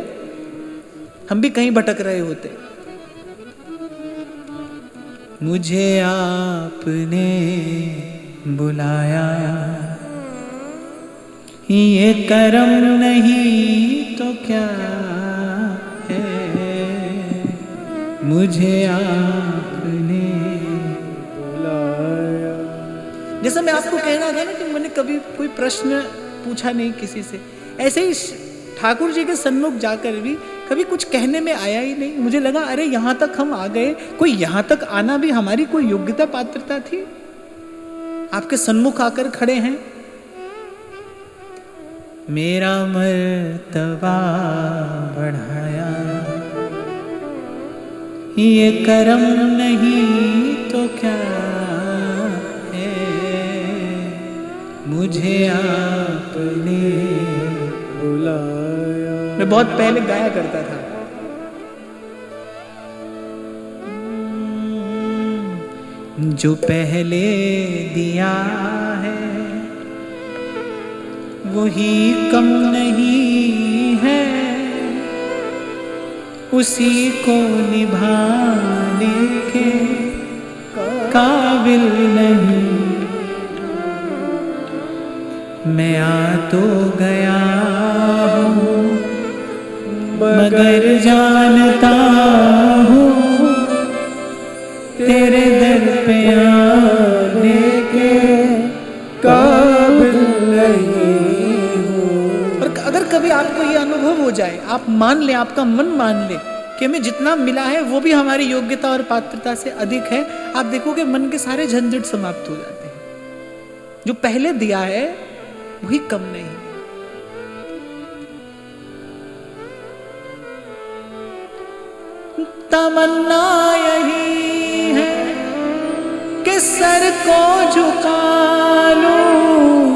S1: हम भी कहीं भटक रहे होते। मुझे आपने बुलाया, ये करम नहीं तो क्या है, मुझे आपने बुलाया। जैसा मैं आपको कह रहा था ना कि मैंने कभी कोई प्रश्न पूछा नहीं किसी से, ऐसे ही ठाकुर जी के सन्मुख जाकर भी कभी कुछ कहने में आया ही नहीं। मुझे लगा अरे यहाँ तक हम आ गए, कोई यहाँ तक आना भी हमारी कोई योग्यता पात्रता थी? आपके सन्मुख आकर खड़े हैं। मेरा मर्तबा बढ़ाया ये करम नहीं तो क्या है, मुझे आपने
S2: बुलाया।
S1: मैं बहुत पहले गाया करता था। जो पहले दिया है वही कम नहीं है, उसी को निभाने के काबिल नहीं। मैं आ तो गया हूँ मगर जानता हूँ तेरे दर पे आने के
S2: काबिल नहीं हूँ।
S1: और अगर कभी आपको ये अनुभव हो जाए, आप मान ले, आपका मन मान ले कि हमें जितना मिला है वो भी हमारी योग्यता और पात्रता से अधिक है, आप देखोगे मन के सारे झंझट समाप्त हो जाते हैं। जो पहले दिया है वही कम नहीं। तमन्ना यही है कि सर को झुका लूं,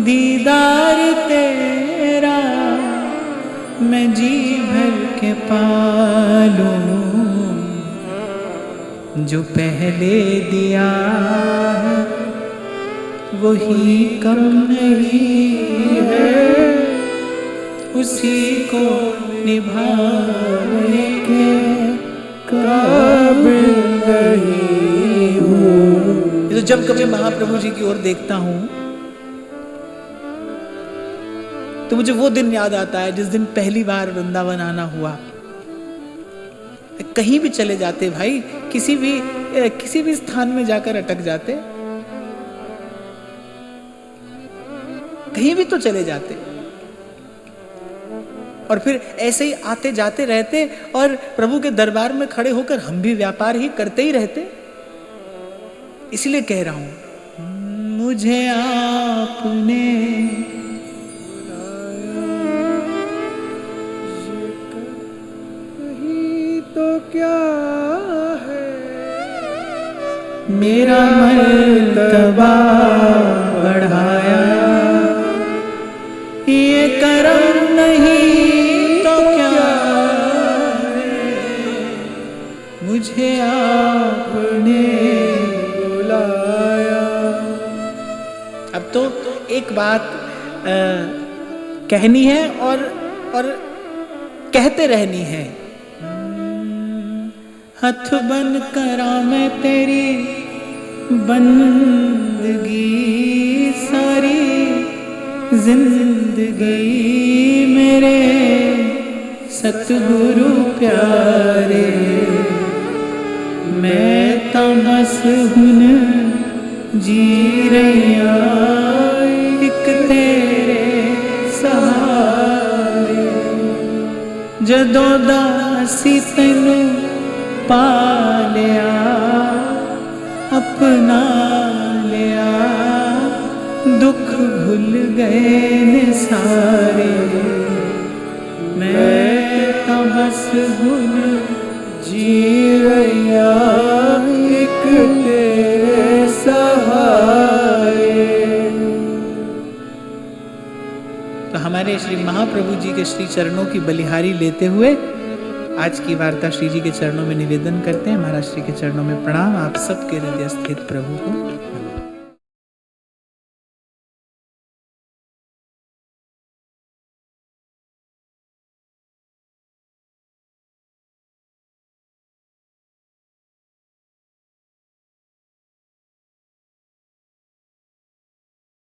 S1: दीदार तेरा मैं जी भर के पालूं। जो पहले दिया है वही कम नहीं है, उसी को निभाने के काबिल नहीं हूँ। तो जब कभी महाप्रभु जी की ओर देखता हूँ तो मुझे वो दिन याद आता है जिस दिन पहली बार वृंदावन आना हुआ। कहीं भी चले जाते भाई, किसी भी स्थान में जाकर अटक जाते, कहीं भी तो चले जाते, और फिर ऐसे ही आते जाते रहते और प्रभु के दरबार में खड़े होकर हम भी व्यापार ही करते ही रहते। इसलिए कह रहा हूं, मुझे आपने
S2: तो क्या है,
S1: मेरा मर्तबा बढ़ाया ये करम नहीं तो क्या है, मुझे आपने
S2: बुलाया।
S1: अब तो एक बात कहनी है और कहते रहनी है। हथ बन करा मैं तेरी बंदगी, सारी जिंदगी मेरे सतगुरु प्यारे। मैं तमस हुन जी रैया एक तेरे सहारे। जदों दासी तैनू पा लिया, अपना लिया, दुख भूल गए ने सारे। मैं तो बस भूल
S2: जी रैया एक तेरे सहारे।
S1: तो हमारे श्री महाप्रभु जी के श्री चरणों की बलिहारी लेते हुए आज की वार्ता श्री जी के चरणों में निवेदन करते हैं। महाराज श्री के चरणों में प्रणाम। आप सबके हृदय स्थित प्रभु को